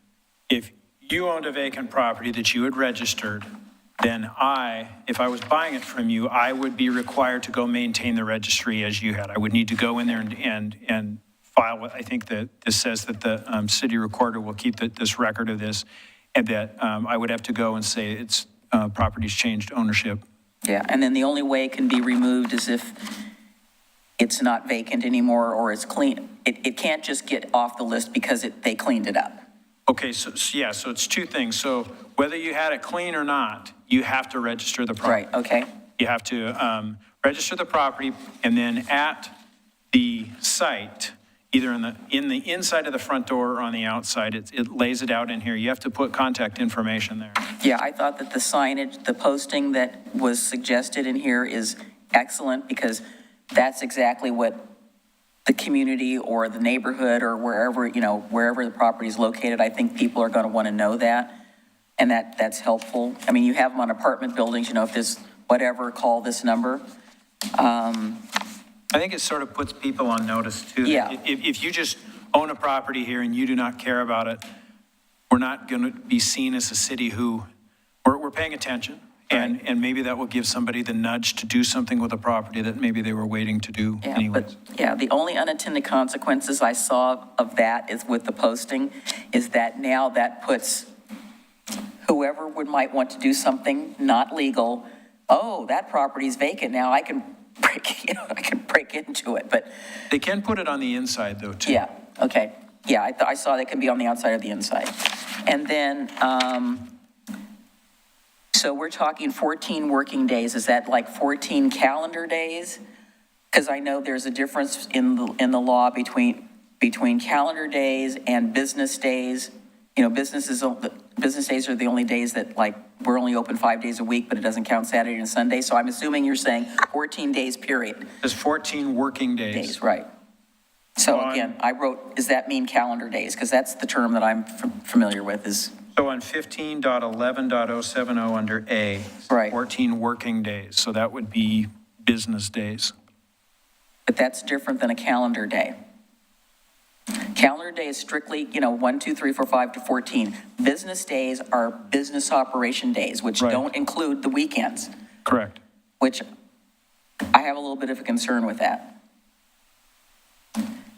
you owned a vacant property that you had registered, then if I was buying it from you, I would be required to go maintain the registry as you had. I would need to go in there and file what I think that this says that the city recorder will keep this record of this, and that I would have to go and say it's property's changed ownership. Yeah, and then the only way it can be removed is if it's not vacant anymore or it's clean. It can't just get off the list because they cleaned it up. Okay, so it's two things. So whether you had it clean or not, you have to register the property. Right, okay. You have to register the property, and then at the site, either in the inside of the front door or on the outside, it lays it out in here. You have to put contact information there. Yeah, I thought that the signage, the posting that was suggested in here is excellent because that's exactly what the community or the neighborhood or wherever the property is located, I think people are going to want to know that, and that's helpful. I mean, you have them on apartment buildings, if there's whatever, call this number. I think it sort of puts people on notice, too. Yeah. If you just own a property here and you do not care about it, we're not going to be seen as a city who, we're paying attention. And maybe that will give somebody the nudge to do something with a property that maybe they were waiting to do anyways. But the only unintended consequences I saw of that is with the posting, is that now that puts whoever might want to do something not legal, oh, that property's vacant now, I can break into it, but. They can put it on the inside, though, too. Yeah, okay. Yeah, I saw that can be on the outside or the inside. And then, so we're talking 14 working days. Is that like 14 calendar days? because I know there's a difference in the law between calendar days and business days. You know, business days are the only days that, like, we're only open 5 days a week, but it doesn't count Saturday and Sunday. So I'm assuming you're saying 14 days period. There's 14 working days. Right. So again, I wrote, does that mean calendar days? Because that's the term that I'm familiar with is. So on 15.11.070 under A, Right. 14 working days, so that would be business days. But that's different than a calendar day. Calendar day is strictly, 1, 2, 3, 4, 5 to 14. Business days are business operation days, which Right. don't include the weekends, Correct. which I have a little bit of a concern with that.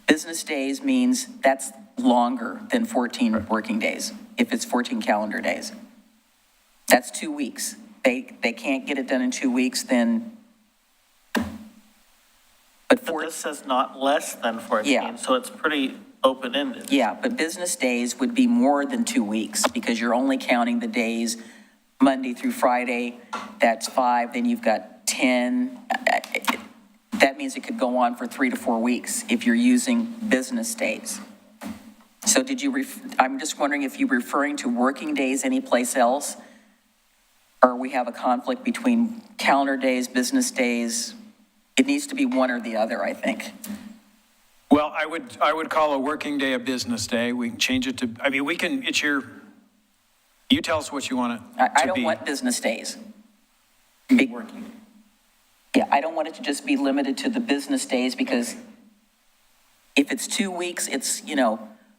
Business days means that's longer than 14 working days, if it's 14 calendar days. That's 2 weeks. They can't get it done in 2 weeks, then. But This says not less than 14, Yeah. so it's pretty open-ended. Yeah, but business days would be more than 2 weeks because you're only counting the days Monday through Friday. That's 5, then you've got 10. That means it could go on for 3 to 4 weeks if you're using business days. So I'm just wondering if you're referring to working days anyplace else? Or we have a conflict between calendar days, business days? It needs to be one or the other, I think. Well, I would call a working day a business day. We can change it to, I mean, we can, you tell us what you want it to be. I don't want business days. Big working. Yeah, I don't want it to just be limited to the business days because if it's 2 weeks, it's,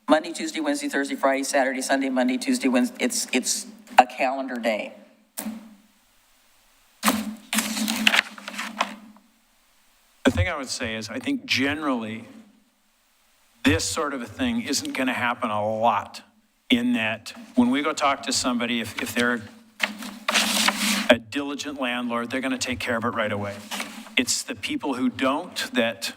Monday, Tuesday, Wednesday, Thursday, Friday, Saturday, Sunday, Monday, Tuesday, Wednesday, it's a calendar day. The thing I would say is I think generally this sort of a thing isn't going to happen a lot in that when we go talk to somebody, if they're a diligent landlord, they're going to take care of it right away. It's the people who don't that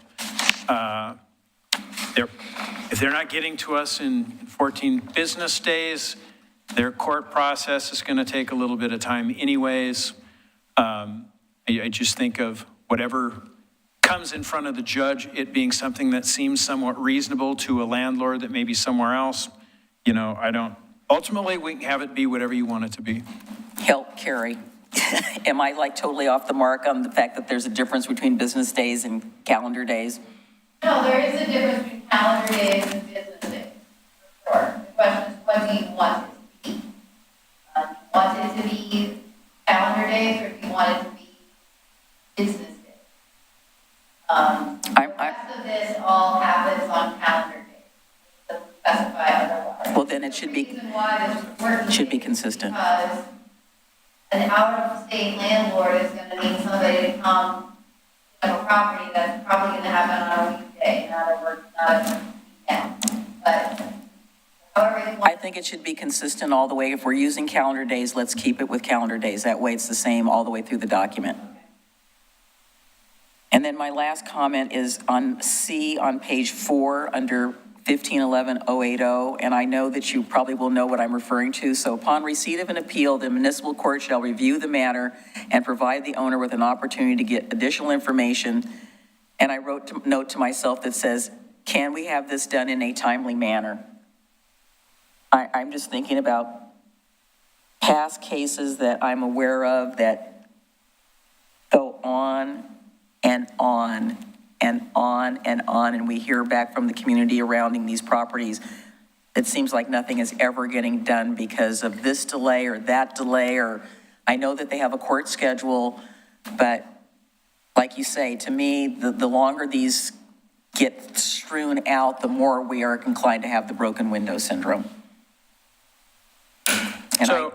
if they're not getting to us in 14 business days, their court process is going to take a little bit of time anyways. I just think of whatever comes in front of the judge, it being something that seems somewhat reasonable to a landlord that may be somewhere else. Ultimately, we can have it be whatever you want it to be. Help, Carrie. Am I like totally off the mark on the fact that there's a difference between business days and calendar days? No, there is a difference between calendar days and business days, for sure. The question is, what do you want it to be? Do you want it to be calendar days, or do you want it to be business days? The rest of this all happens on calendar days. It doesn't specify otherwise. Well, then it should be, The reason why this working should be days is consistent. Because an out-of-state landlord is going to need somebody to come to a property that's probably going to happen on a weekday, not a weekend. But however you want. I think it should be consistent all the way. If we're using calendar days, let's keep it with calendar days. That way it's the same all the way through the document. And then my last comment is on C on page 4 under 1511-080, and I know that you probably will know what I'm referring to. So upon receipt of an appeal, the municipal court shall review the matter and provide the owner with an opportunity to get additional information. And I wrote a note to myself that says, can we have this done in a timely manner? I'm just thinking about past cases that I'm aware of that go on and on and on and on, and we hear back from the community surrounding these properties. It seems like nothing is ever getting done because of this delay or that delay, or I know that they have a court schedule, but like you say, to me, the longer these get strewn out, the more we are inclined to have the broken window syndrome.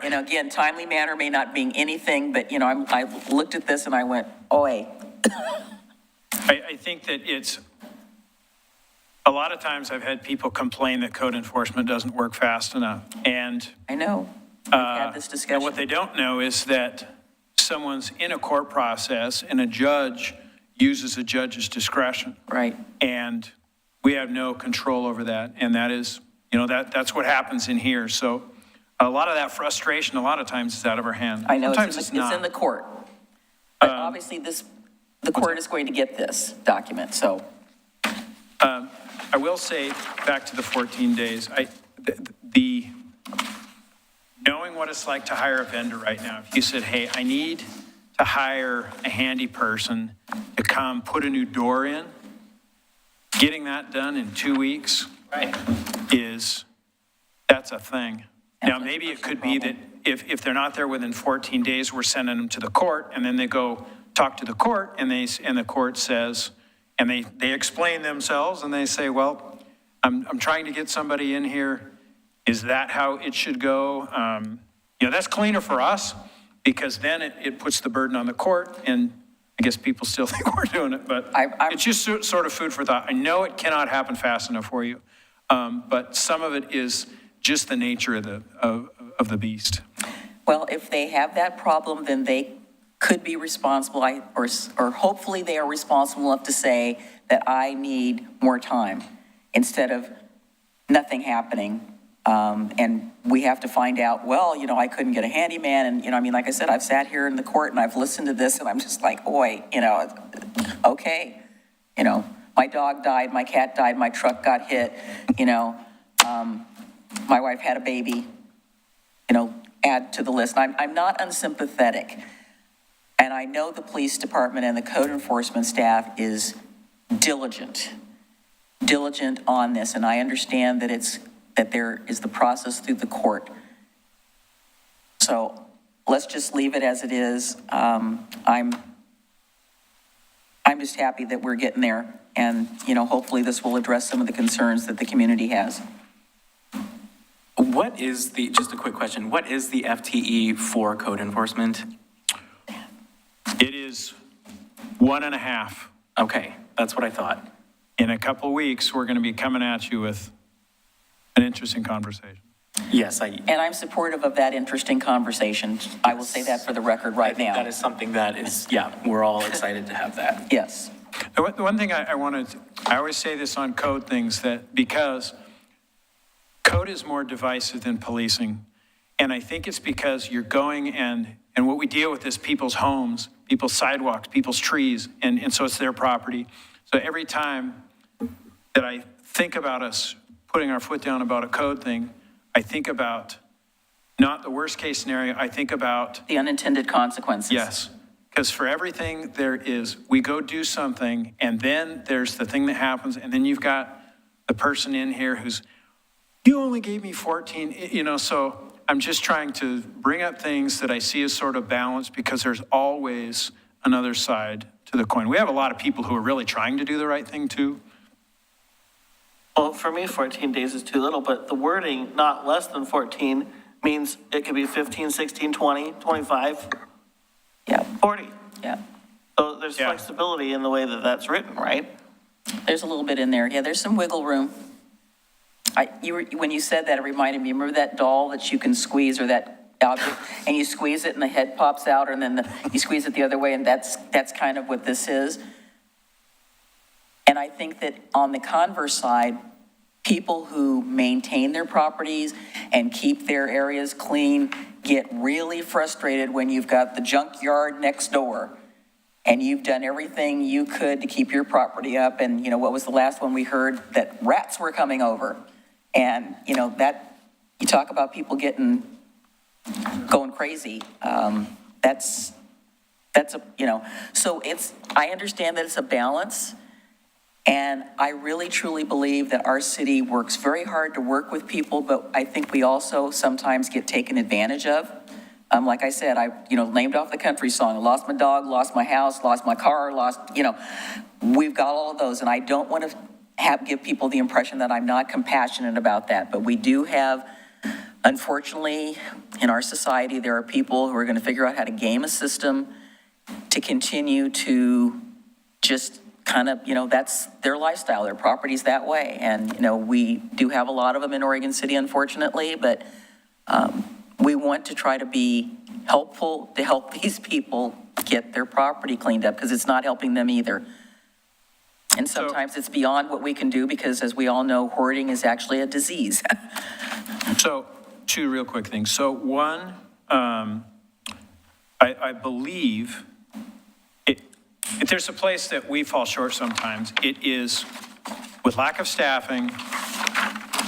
And again, timely manner may not mean anything, but I looked at this and I went, oi. I think that a lot of times I've had people complain that code enforcement doesn't work fast enough. And I know, we've had this discussion. And what they don't know is that someone's in a court process and a judge uses a judge's discretion. Right. And we have no control over that. And that is, that's what happens in here. So a lot of that frustration, a lot of times is out of our hand. I know, Sometimes it's not. in the court. But obviously this the court is going to get this document, so. I will say, back to the 14 days, knowing what it's like to hire a vendor right now, if you said, hey, I need to hire a handy person to come put a new door in, getting that done in 2 weeks that's a thing. Now, maybe it could be that if they're not there within 14 days, we're sending them to the court, and then they go talk to the court, and the court says, and they explain themselves, and they say, well, I'm trying to get somebody in here. Is that how it should go? That's cleaner for us, because then it puts the burden on the court, and I guess people still think we're doing it, but it's just sort of food for thought. I know it cannot happen fast enough for you, but some of it is just the nature of the beast. Well, if they have that problem, then they could be responsible, or hopefully they are responsible enough to say that I need more time instead of nothing happening. And we have to find out, well, I couldn't get a handyman. And, like I said, I've sat here in the court and I've listened to this and I'm just like, boy, okay. My dog died, my cat died, my truck got hit, my wife had a baby, add to the list. I'm not unsympathetic. And I know the police department and the code enforcement staff is diligent on this. And I understand that there is the process through the court. So let's just leave it as it is. I'm just happy that we're getting there. And, hopefully this will address some of the concerns that the community has. Just a quick question, what is the FTE for code enforcement? It is 1.5. Okay, that's what I thought. In a couple of weeks, we're going to be coming at you with an interesting conversation. Yes, And I'm supportive of that interesting conversation. I will say that for the record right now. That is something that is, we're all excited to have that. Yes. The one thing I always say this on code things, that because code is more divisive than policing, and I think it's because you're going and what we deal with is people's homes, people's sidewalks, people's trees, and so it's their property. So every time that I think about us putting our foot down about a code thing, I think about not the worst case scenario, I think about the unintended consequences. Yes, because for everything there is, we go do something, and then there's the thing that happens, and then you've got the person in here who's, you only gave me 14, so I'm just trying to bring up things that I see as sort of balanced, because there's always another side to the coin. We have a lot of people who are really trying to do the right thing too. Well, for me, 14 days is too little, but the wording, not less than 14, means it could be 15, 16, 20, 25, 40. Yeah. So there's flexibility in the way that that's written, right? There's a little bit in there. Yeah, there's some wiggle room. When you said that, it reminded me, remember that doll that you can squeeze, or that object, and you squeeze it and the head pops out, and then you squeeze it the other way, and that's kind of what this is. And I think that on the converse side, people who maintain their properties and keep their areas clean get really frustrated when you've got the junkyard next door and you've done everything you could to keep your property up. And, what was the last one we heard? That rats were coming over. And, that, you talk about people going crazy. That's so I understand that it's a balance. And I really, truly believe that our city works very hard to work with people, but I think we also sometimes get taken advantage of. Like I said, I named off the country song. I lost my dog, lost my house, lost my car, we've got all of those. And I don't want to give people the impression that I'm not compassionate about that. But we do have, unfortunately, in our society, there are people who are going to figure out how to game a system to continue to just kind of, that's their lifestyle, their property's that way. And, we do have a lot of them in Oregon City, unfortunately, but we want to try to be helpful to help these people get their property cleaned up, because it's not helping them either. And sometimes it's beyond what we can do, because as we all know, hoarding is actually a disease. So, two real quick things. So one, I believe if there's a place that we fall short sometimes, it is with lack of staffing,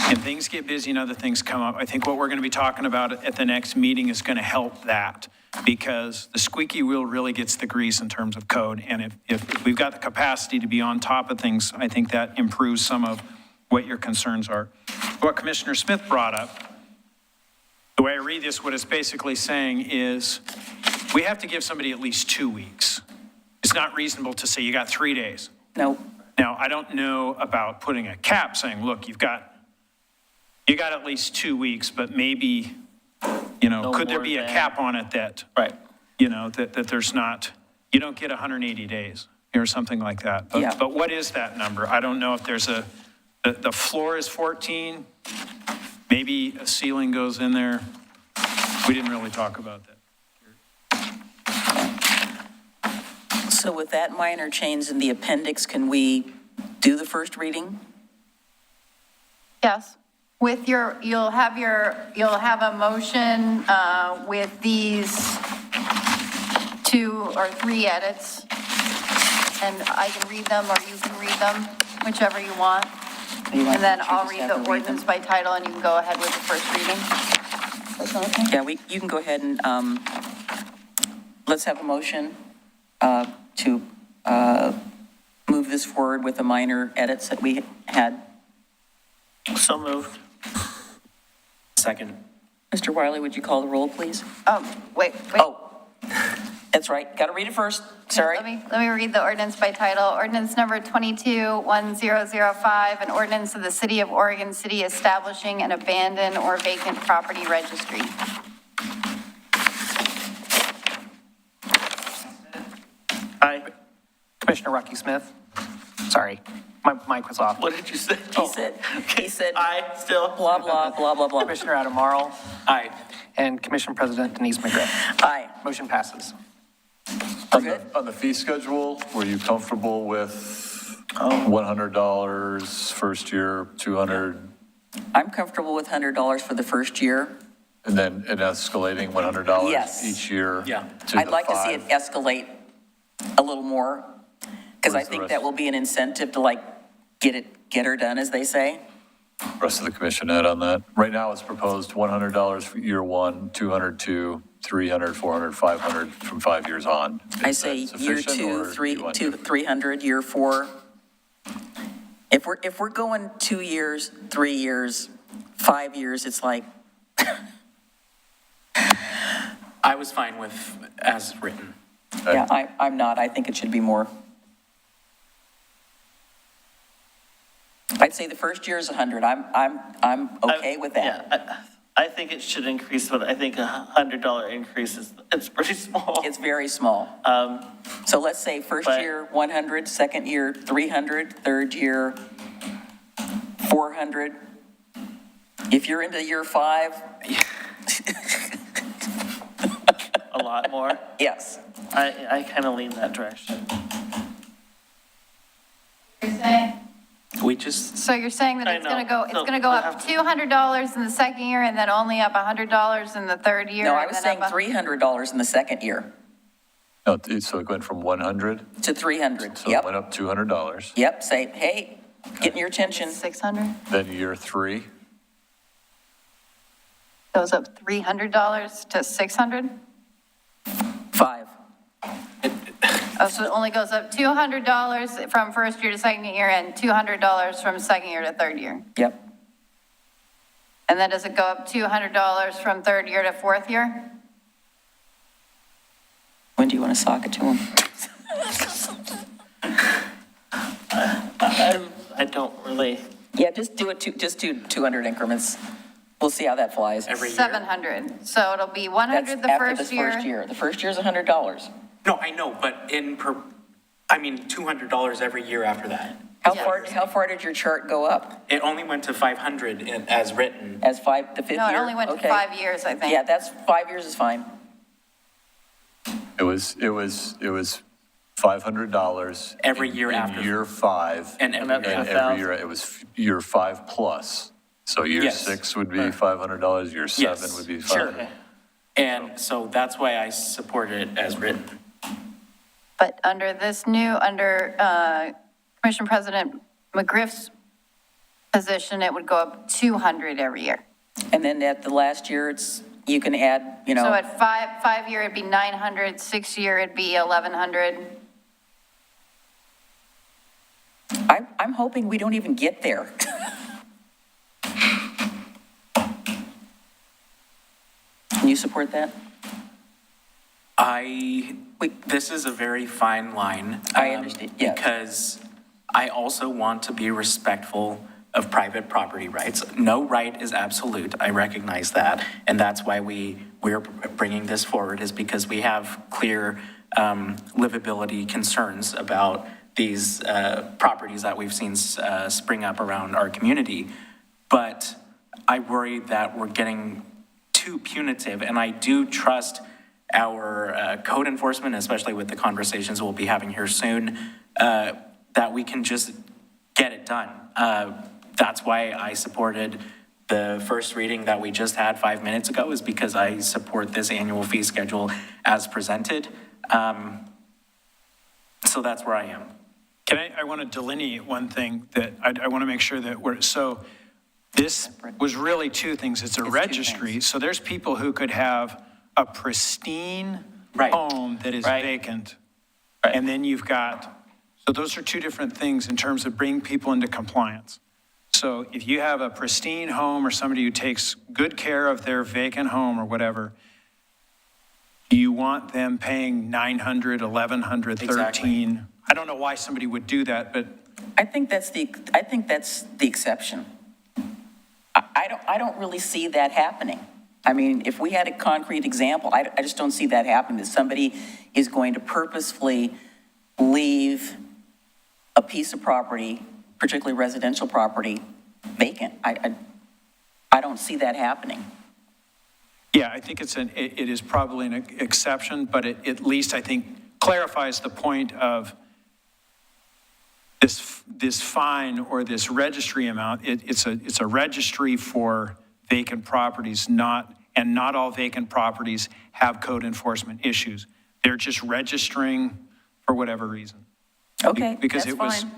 and things get busy and other things come up. I think what we're going to be talking about at the next meeting is going to help that, because the squeaky wheel really gets the grease in terms of code. And if we've got the capacity to be on top of things, I think that improves some of what your concerns are. What Commissioner Smith brought up, the way I read this, what it's basically saying is we have to give somebody at least 2 weeks. It's not reasonable to say you got 3 days. No. Now, I don't know about putting a cap saying, look, you got at least 2 weeks, but maybe, No could there more be a than- cap on it that, Right. that there's not, you don't get 180 days or something like that. Yeah. But what is that number? I don't know if there's the floor is 14, maybe a ceiling goes in there. We didn't really talk about that. So with that minor change in the appendix, can we do the first reading? Yes. With you'll have a motion with these 2 or 3 edits. And I can read them or you can read them, whichever you want. And then I'll read the ordinance by title and you can go ahead with the first reading. That's okay? Yeah, you can go ahead and, let's have a motion to move this forward with the minor edits that we had. So moved. Second. Mr. Wiley, would you call the roll, please? Wait. Oh, that's right. Got to read it first. Sorry. Let me read the ordinance by title. Ordinance number 22-1005, an ordinance of the City of Oregon City establishing an abandoned or vacant property registry. Aye. Commissioner Rocky Smith? Sorry, my mic was off. What did you say? He said, Aye, still. blah, blah, blah, blah, blah. Commissioner Adam Marl Aye. and Commission President Denise McGriff. Aye. Motion passes. On the fee schedule, were you comfortable with $100 first year, 200, I'm comfortable with $100 for the first year. and then it escalating $100 Yes. each year? Yeah. to I'd the like to see it 5? escalate a little more, because I Where's the think rest? that will be an incentive to get her done, as they say. Rest of the commission, Ed, on that? Right now, it's proposed $100 for year 1, 200, 2, 300, 400, 500 from 5 years on. I Is say that year sufficient, 2, or do you want 300, year 4. If we're going 2 years, 3 years, 5 years, it's like, I was fine with as written. yeah, I'm not. I think it should be more. I'd say the first year is 100. I'm okay with that. Yeah, I think it should increase, but I think $100 increase it's pretty small. It's very small. So let's say first but- year 100, second year 300, third year 400. If you're into year 5, A lot more. yes. I kind of lean that direction. You're saying? We just, So you're saying that I it's going to know. go, it's So going to go we'll up have to- $200 in the second year and then only up $100 in the third year? No, I and was then saying up $300 in the second year No, so it went from 100, to 300. so it went up $200. Yep, say, hey, getting your attention. 600? Then year 3, Goes up $300 to 600? 5. Oh, so it only goes up $200 from first year to second year and $200 from second year to third year? Yep. And then does it go up $200 from third year to fourth year? When do you want to sock it to them? I don't really. Yeah, just do 200 increments. We'll see how that flies. every year. 700. So it'll be That's 100 the after first this year. first year. The first year is $100. No, I know, but $200 every year after that. How Yeah. far did your chart go up? It only went to 500 as written. As the fifth year? No, it only went to Okay. 5 years, I think. Yeah, that's 5 years is fine. it was $500. Every year after. In year 5. And every that's year. And every year, it was year 5 plus. So year Yes. 6 would be $500, year 7 Yes, would be sure. 500. And so that's why I support it as written. But under this new, Commission President McGriff's position, it would go up 200 every year. And then at the last year, you can add, So at five year, it'd be 900, 6 year, it'd be 1,100. I'm hoping we don't even get there. Can you support that? This is a very fine line. I understand, yeah. Because I also want to be respectful of private property rights. No right is absolute, I recognize that. And that's why we're bringing this forward, is because we have clear livability concerns about these properties that we've seen spring up around our community. But I worry that we're getting too punitive, and I do trust our code enforcement, especially with the conversations we'll be having here soon, that we can just get it done. That's why I supported the first reading that we just had 5 minutes ago, is because I support this annual fee schedule as presented. So that's where I am. I want to delineate one thing that I want to make sure that so this was really two things. It's a registry, so there's people who could have a pristine home that is vacant. And then you've got, so those are two different things in terms of bringing people into compliance. So if you have a pristine home or somebody who takes good care of their vacant home or whatever, do you want them paying $900, $1,100, $1,300? I don't know why somebody would do that, but I think that's the exception. I don't really see that happening. I mean, if we had a concrete example, I just don't see that happening, that somebody is going to purposefully leave a piece of property, particularly residential property, vacant. I don't see that happening. yeah, I think it is probably an exception, but it at least I think clarifies the point of this fine or this registry amount. It's a registry for vacant properties, not all vacant properties have code enforcement issues. They're just registering for whatever reason. Okay, because that's it was, fine.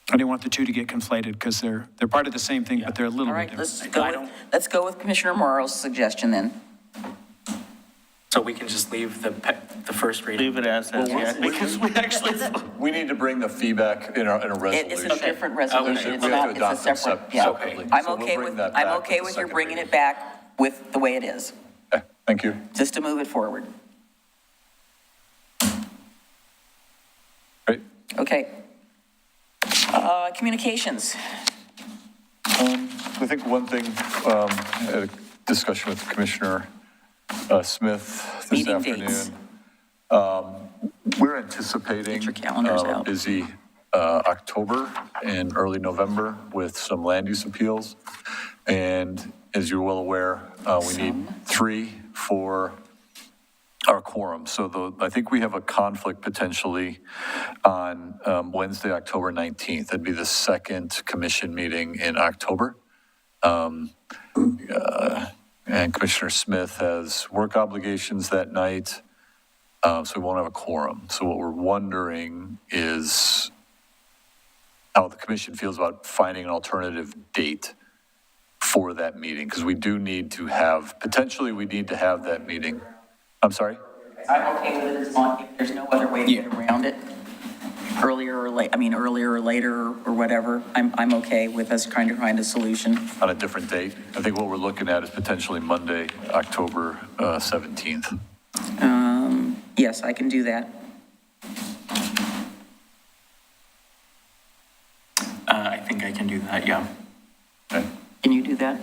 I didn't want the two to get conflated because they're part of the same thing, but they're a little All bit right, different. let's go with Commissioner Morrow's suggestion then. So we can just leave the first reading? Leave it as is, yeah, because we actually, We need to bring the feedback in a resolution. It's a different resolution. It's We have not, to it's a adopt them separate, yeah. separately. I'm So we'll okay bring with, that I'm back okay with with the your second bringing reading. it back with the way it is, Okay, thank you. just to move it forward. Great. Okay. Communications. I think one thing, I had a discussion with Commissioner Smith this Meeting afternoon. dates. We're anticipating Get your calendars a out. busy October and early November with some land use appeals. And as you're well aware, we need 3 for our quorum. So I think we have a conflict potentially on Wednesday, October 19th. That'd be the second commission meeting in October. And Commissioner Smith has work obligations that night, so we won't have a quorum. So what we're wondering is how the commission feels about finding an alternative date for that meeting, because we do need to have, potentially we need to have that meeting. I'm sorry? I'm okay with it as long, if there's no other way to get around it, earlier or later or whatever, I'm okay with us trying to find a solution. On a different date. I think what we're looking at is potentially Monday, October 17th. Yes, I can do that. I think I can do that, yeah. Okay. Can you do that?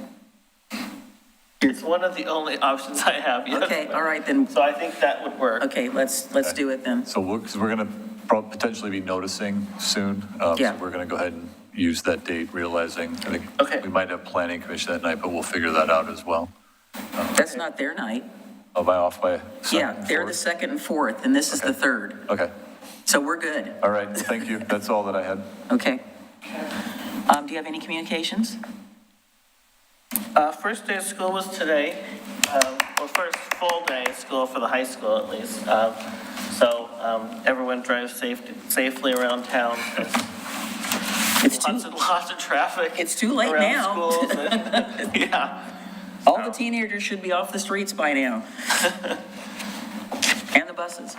it's one of the only options I have, yes. Okay, all right then. So I think that would work. Okay, let's do it then. So because we're going to potentially be noticing soon. Yeah. So we're going to go ahead and use that date, realizing, I think Okay. we might have planning commission that night, but we'll figure that out as well. That's not their night. Am I off by? Yeah, they're the second and fourth, and this is the third. Okay, So we're good. all right, thank you. That's all that I had. Okay. Do you have any communications? First day of school was today, or first full day of school for the high school at least. So everyone drives safely around town. It's Lots of traffic. It's too late around now. schools and- Yeah. All the teenagers should be off the streets by now. And the buses.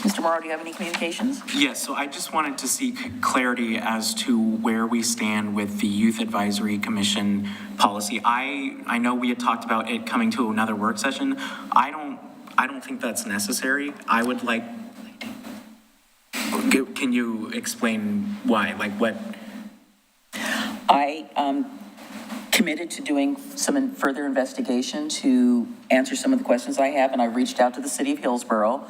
Mr. Morrow, do you have any communications? Yes, so I just wanted to seek clarity as to where we stand with the Youth Advisory Commission policy. I know we had talked about it coming to another work session. I don't think that's necessary. I would like, can you explain why? Like what? I committed to doing some further investigation to answer some of the questions I have, and I reached out to the city of Hillsborough.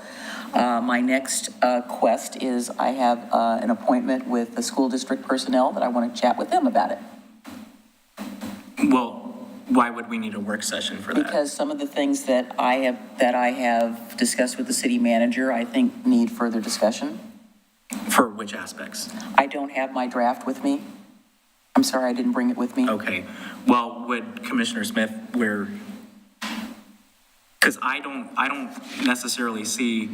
My next quest is I have an appointment with the school district personnel that I want to chat with them about it. Well, why would we need a work session for that? Because some of the things that I have discussed with the city manager, I think need further discussion. For which aspects? I don't have my draft with me. I'm sorry, I didn't bring it with me. Okay, well, would Commissioner Smith, because I don't necessarily see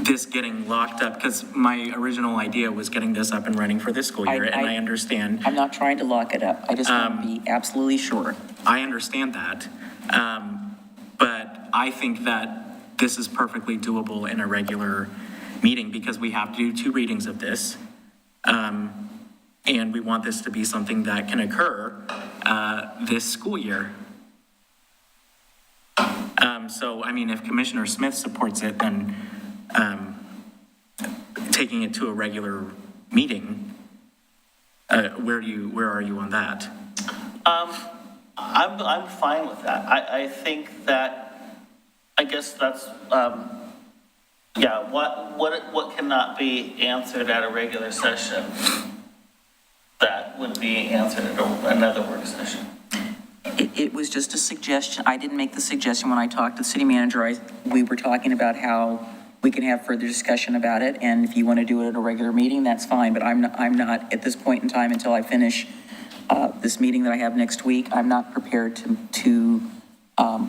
this getting locked up, because my original idea was getting this up and running for this school year, and I understand. I'm not trying to lock it up. I just want to be absolutely sure. I understand that, but I think that this is perfectly doable in a regular meeting, because we have to do 2 readings of this. And we want this to be something that can occur this school year. So, I mean, if Commissioner Smith supports it, then taking it to a regular meeting, where are you on that? I'm fine with that. I think that, I guess that's, yeah, what cannot be answered at a regular session that would be answered at another work session? It was just a suggestion. I didn't make the suggestion when I talked to the city manager. We were talking about how we can have further discussion about it, and if you want to do it at a regular meeting, that's fine, but I'm not at this point in time, until I finish this meeting that I have next week, I'm not prepared to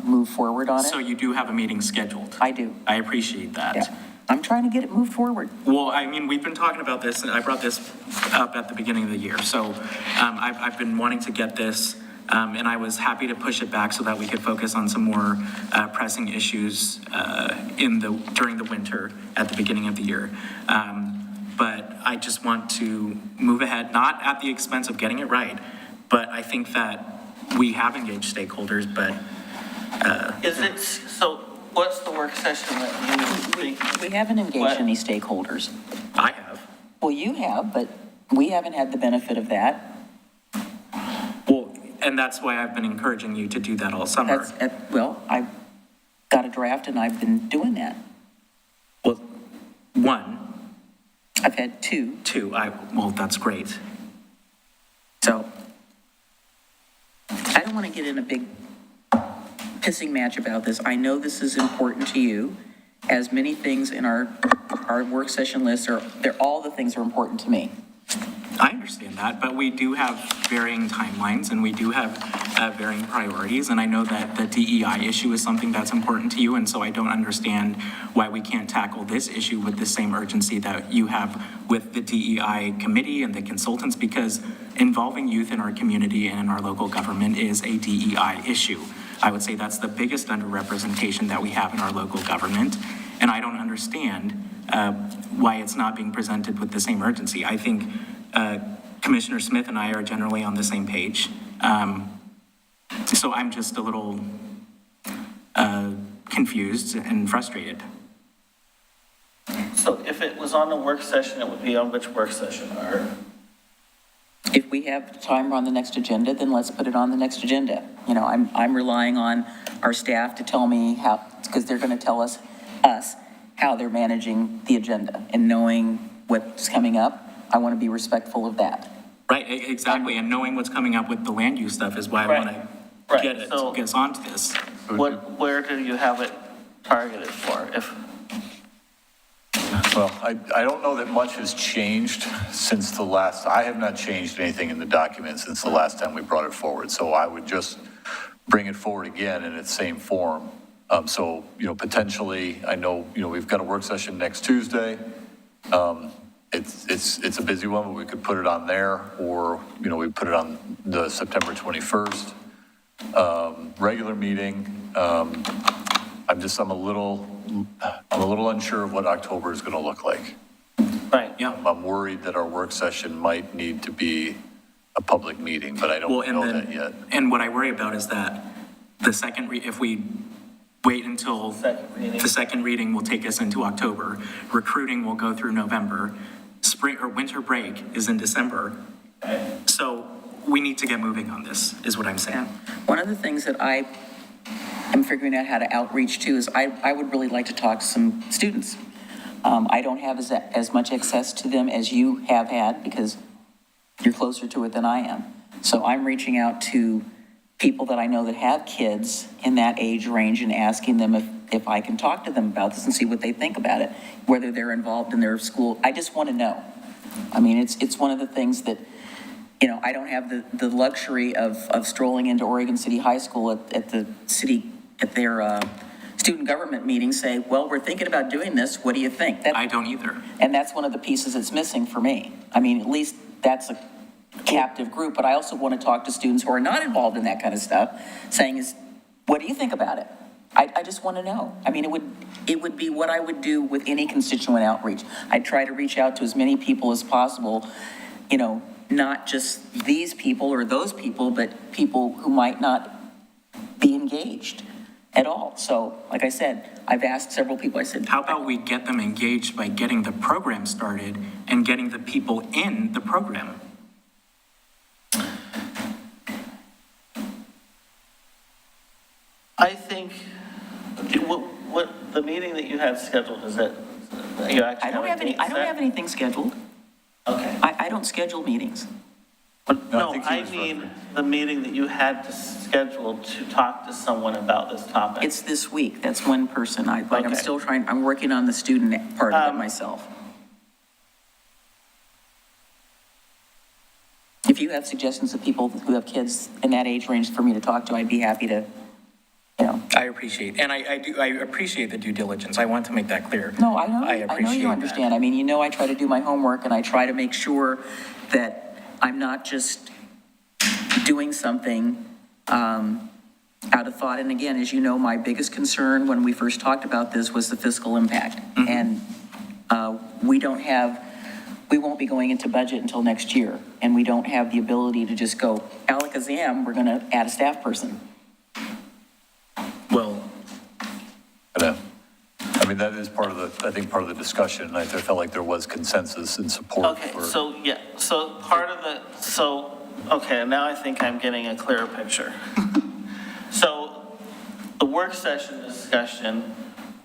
move forward on it. So you do have a meeting scheduled? I do. I appreciate that. Yeah. I'm trying to get it moved forward. Well, I mean, we've been talking about this, and I brought this up at the beginning of the year. So I've been wanting to get this, and I was happy to push it back so that we could focus on some more pressing issues during the winter at the beginning of the year. But I just want to move ahead, not at the expense of getting it right, but I think that we have engaged stakeholders, but. So what's the work session that you think? We haven't engaged any stakeholders. I have. Well, you have, but we haven't had the benefit of that. Well, and that's why I've been encouraging you to do that all summer. Well, I've got a draft and I've been doing that. Well, 1. I've had 2. 2, well, that's great. So I don't want to get in a big pissing match about this. I know this is important to you, as many things in our work session list all the things are important to me. I understand that, but we do have varying timelines and we do have varying priorities. And I know that the DEI issue is something that's important to you. And so I don't understand why we can't tackle this issue with the same urgency that you have with the DEI committee and the consultants, because involving youth in our community and in our local government is a DEI issue. I would say that's the biggest underrepresentation that we have in our local government. And I don't understand why it's not being presented with the same urgency. I think Commissioner Smith and I are generally on the same page. So I'm just a little confused and frustrated. So if it was on a work session, it would be on which work session? Or If we have time on the next agenda, then let's put it on the next agenda. You know, I'm relying on our staff to tell me how, because they're going to tell us how they're managing the agenda, and knowing what's coming up, I want to be respectful of that. Right, exactly. And knowing what's coming up with the land use stuff is why I want to get us onto this. where do you have it targeted for? Well, I don't know that much has changed since the last, I have not changed anything in the document since the last time we brought it forward. So I would just bring it forward again in its same form So, potentially, I know, we've got a work session next Tuesday. It's a busy one, but we could put it on there, or, we put it on the September 21st regular meeting. I'm a little unsure of what October is going to look like. Right. Yeah. I'm worried that our work session might need to be a public meeting, but I don't know that yet. And what I worry about is that if we wait until the second reading will take us into October, recruiting will go through November, spring or winter break is in December. So we need to get moving on this, is what I'm saying. One of the things that I am figuring out how to outreach to is I would really like to talk to some students. I don't have as much access to them as you have had because you're closer to it than I am. So I'm reaching out to people that I know that have kids in that age range and asking them if I can talk to them about this and see what they think about it, whether they're involved in their school. I just want to know. I mean, it's one of the things that, I don't have the luxury of strolling into Oregon City High School at their student government meeting, say, well, we're thinking about doing this. What do you think? I don't either. And that's one of the pieces that's missing for me. I mean, at least that's a captive group, but I also want to talk to students who are not involved in that kind of stuff, saying what do you think about it? I just want to know. I mean, it would be what I would do with any constituent outreach. I'd try to reach out to as many people as possible, not just these people or those people, but people who might not be engaged at all. So, like I said, I've asked several people, I said, how about we get them engaged by getting the program started and getting the people in the program? I think, what the meeting that you had scheduled, is that you actually I don't have anything scheduled. Okay. I don't schedule meetings. No, I mean the meeting that you had to schedule to talk to someone about this topic. It's this week. That's one person. I'm Okay. still I'm working on the student part of it myself. If you have suggestions of people who have kids in that age range for me to talk to, I'd be happy to, I appreciate, and I appreciate the due diligence. I want to make that clear. No, I know. I I know appreciate you understand. that. I mean, I try to do my homework and I try to make sure that I'm not just doing something out of thought. And again, as you know, my biggest concern when we first talked about this was the fiscal impact. And we won't be going into budget until next year. And we don't have the ability to just go, alakazam, we're going to add a staff person. Well, I mean, that is part of the discussion, and I felt like there was consensus and support. Okay, okay, now I think I'm getting a clearer picture. So the work session discussion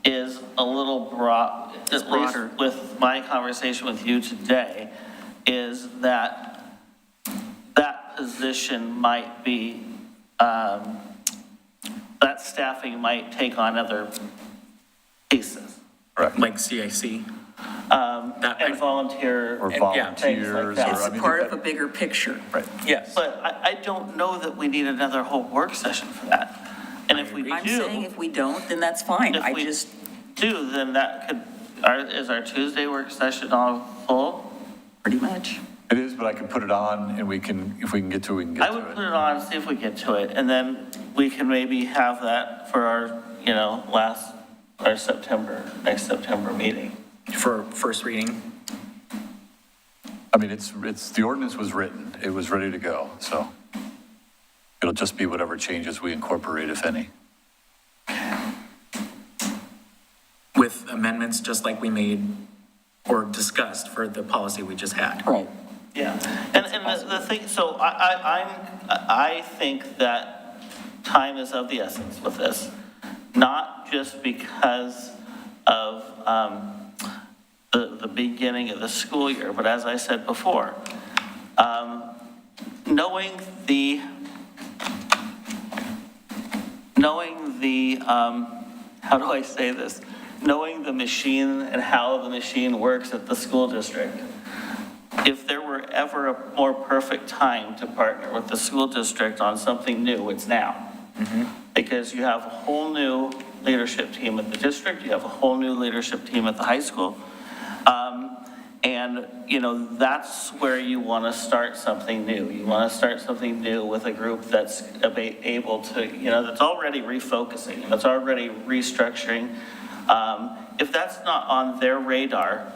is a little broad, at least with my conversation with you today, is that position might be, that staffing might take on other pieces. Right. like CIC. And volunteer. Or and volunteers, things like that. It's part of a bigger picture. Right. Yes. But I don't know that we need another whole work session for that. And if we do. I'm saying if we don't, then that's fine. If we do, then that is our Tuesday work session all full? Pretty much. It is, but I can put it on, and if we can get to it, we can get to it. I would put it on, see if we get to it, and then we can maybe have that for our, next September meeting. For first reading. I mean, the ordinance was written, it was ready to go, so it'll just be whatever changes we incorporate, if any. With amendments just like we made or discussed for the policy we just had. Right. Yeah, and the thing, so I think that time is of the essence with this, not just because of the beginning of the school year, but as I said before, knowing the how do I say this? Knowing the machine and how the machine works at the school district. If there were ever a more perfect time to partner with the school district on something new, it's now. Because you have a whole new leadership team at the district, you have a whole new leadership team at the high school. And, you know, that's where you want to start something new. You want to start something new with a group that's able to, you know, that's already refocusing, that's already restructuring. If that's not on their radar,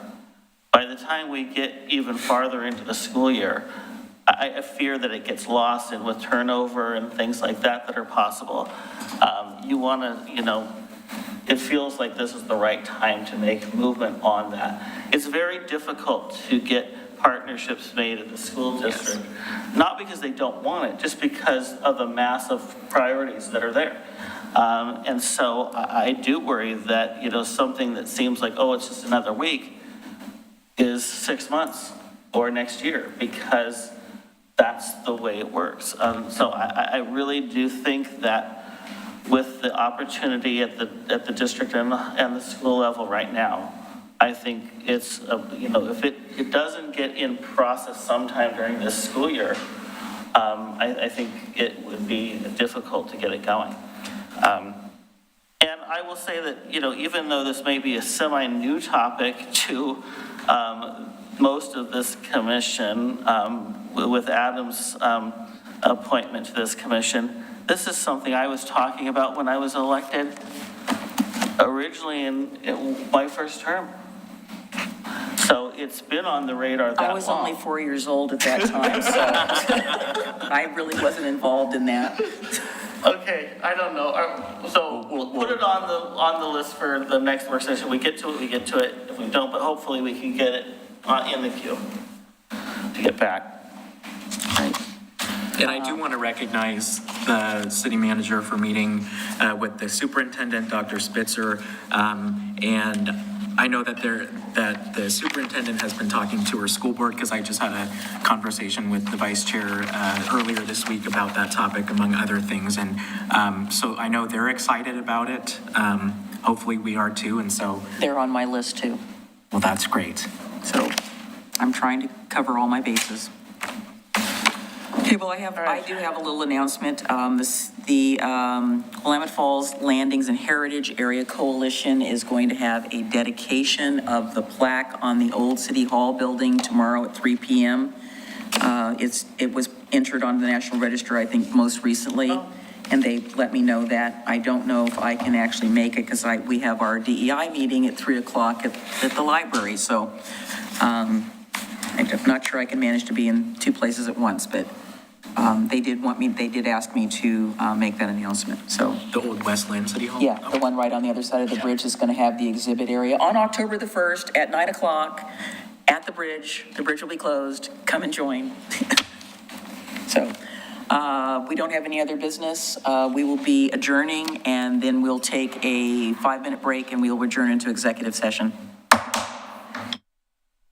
by the time we get even farther into the school year, I fear that it gets lost and with turnover and things like that that are possible. You want to, you know, it feels like this is the right time to make movement on that. It's very difficult to get partnerships made at the school district, not because they don't want it, just because of the massive priorities that are there. And so I do worry that, you know, something that seems like, oh, it's just another week is 6 months or next year, because that's the way it works. So I really do think that with the opportunity at the district and the school level right now, I think it's, you know, if it doesn't get in process sometime during this school year, I think it would be difficult to get it going. And I will say that, you know, even though this may be a semi-new topic to most of this commission, with Adam's appointment to this commission, this is something I was talking about when I was elected originally in my first term. So it's been on the radar that long. I was only 4 years old at that time, so I really wasn't involved in that. Okay, I don't know. So we'll put it on the list for the next work session. We get to it, we get to it. If we don't, but hopefully we can get it in the queue to get back. And I do want to recognize the city manager for meeting with the superintendent, Dr. Spitzer, and I know that the superintendent has been talking to her school board, because I just had a conversation with the vice chair earlier this week about that topic, among other things, and so I know they're excited about it. Hopefully we are too, and so. They're on my list too. Well, that's great. So I'm trying to cover all my bases. Okay, well, I do have a little announcement. The Willamette Falls Landings and Heritage Area Coalition is going to have a dedication of the plaque on the old City Hall building tomorrow at 3 p.m. It was entered on the National Register, I think, most recently, and they let me know that. I don't know if I can actually make it, because we have our DEI meeting at 3 o'clock at the library, so I'm not sure I can manage to be in two places at once, but they did ask me to make that announcement, so. The old Westland City Hall? Yeah, the one right on the other side of the bridge is going to have the exhibit area on October the 1st at 9 o'clock at the bridge. The bridge will be closed. Come and join. So we don't have any other business. We will be adjourning, and then we'll take a 5-minute break, and we will adjourn into executive session.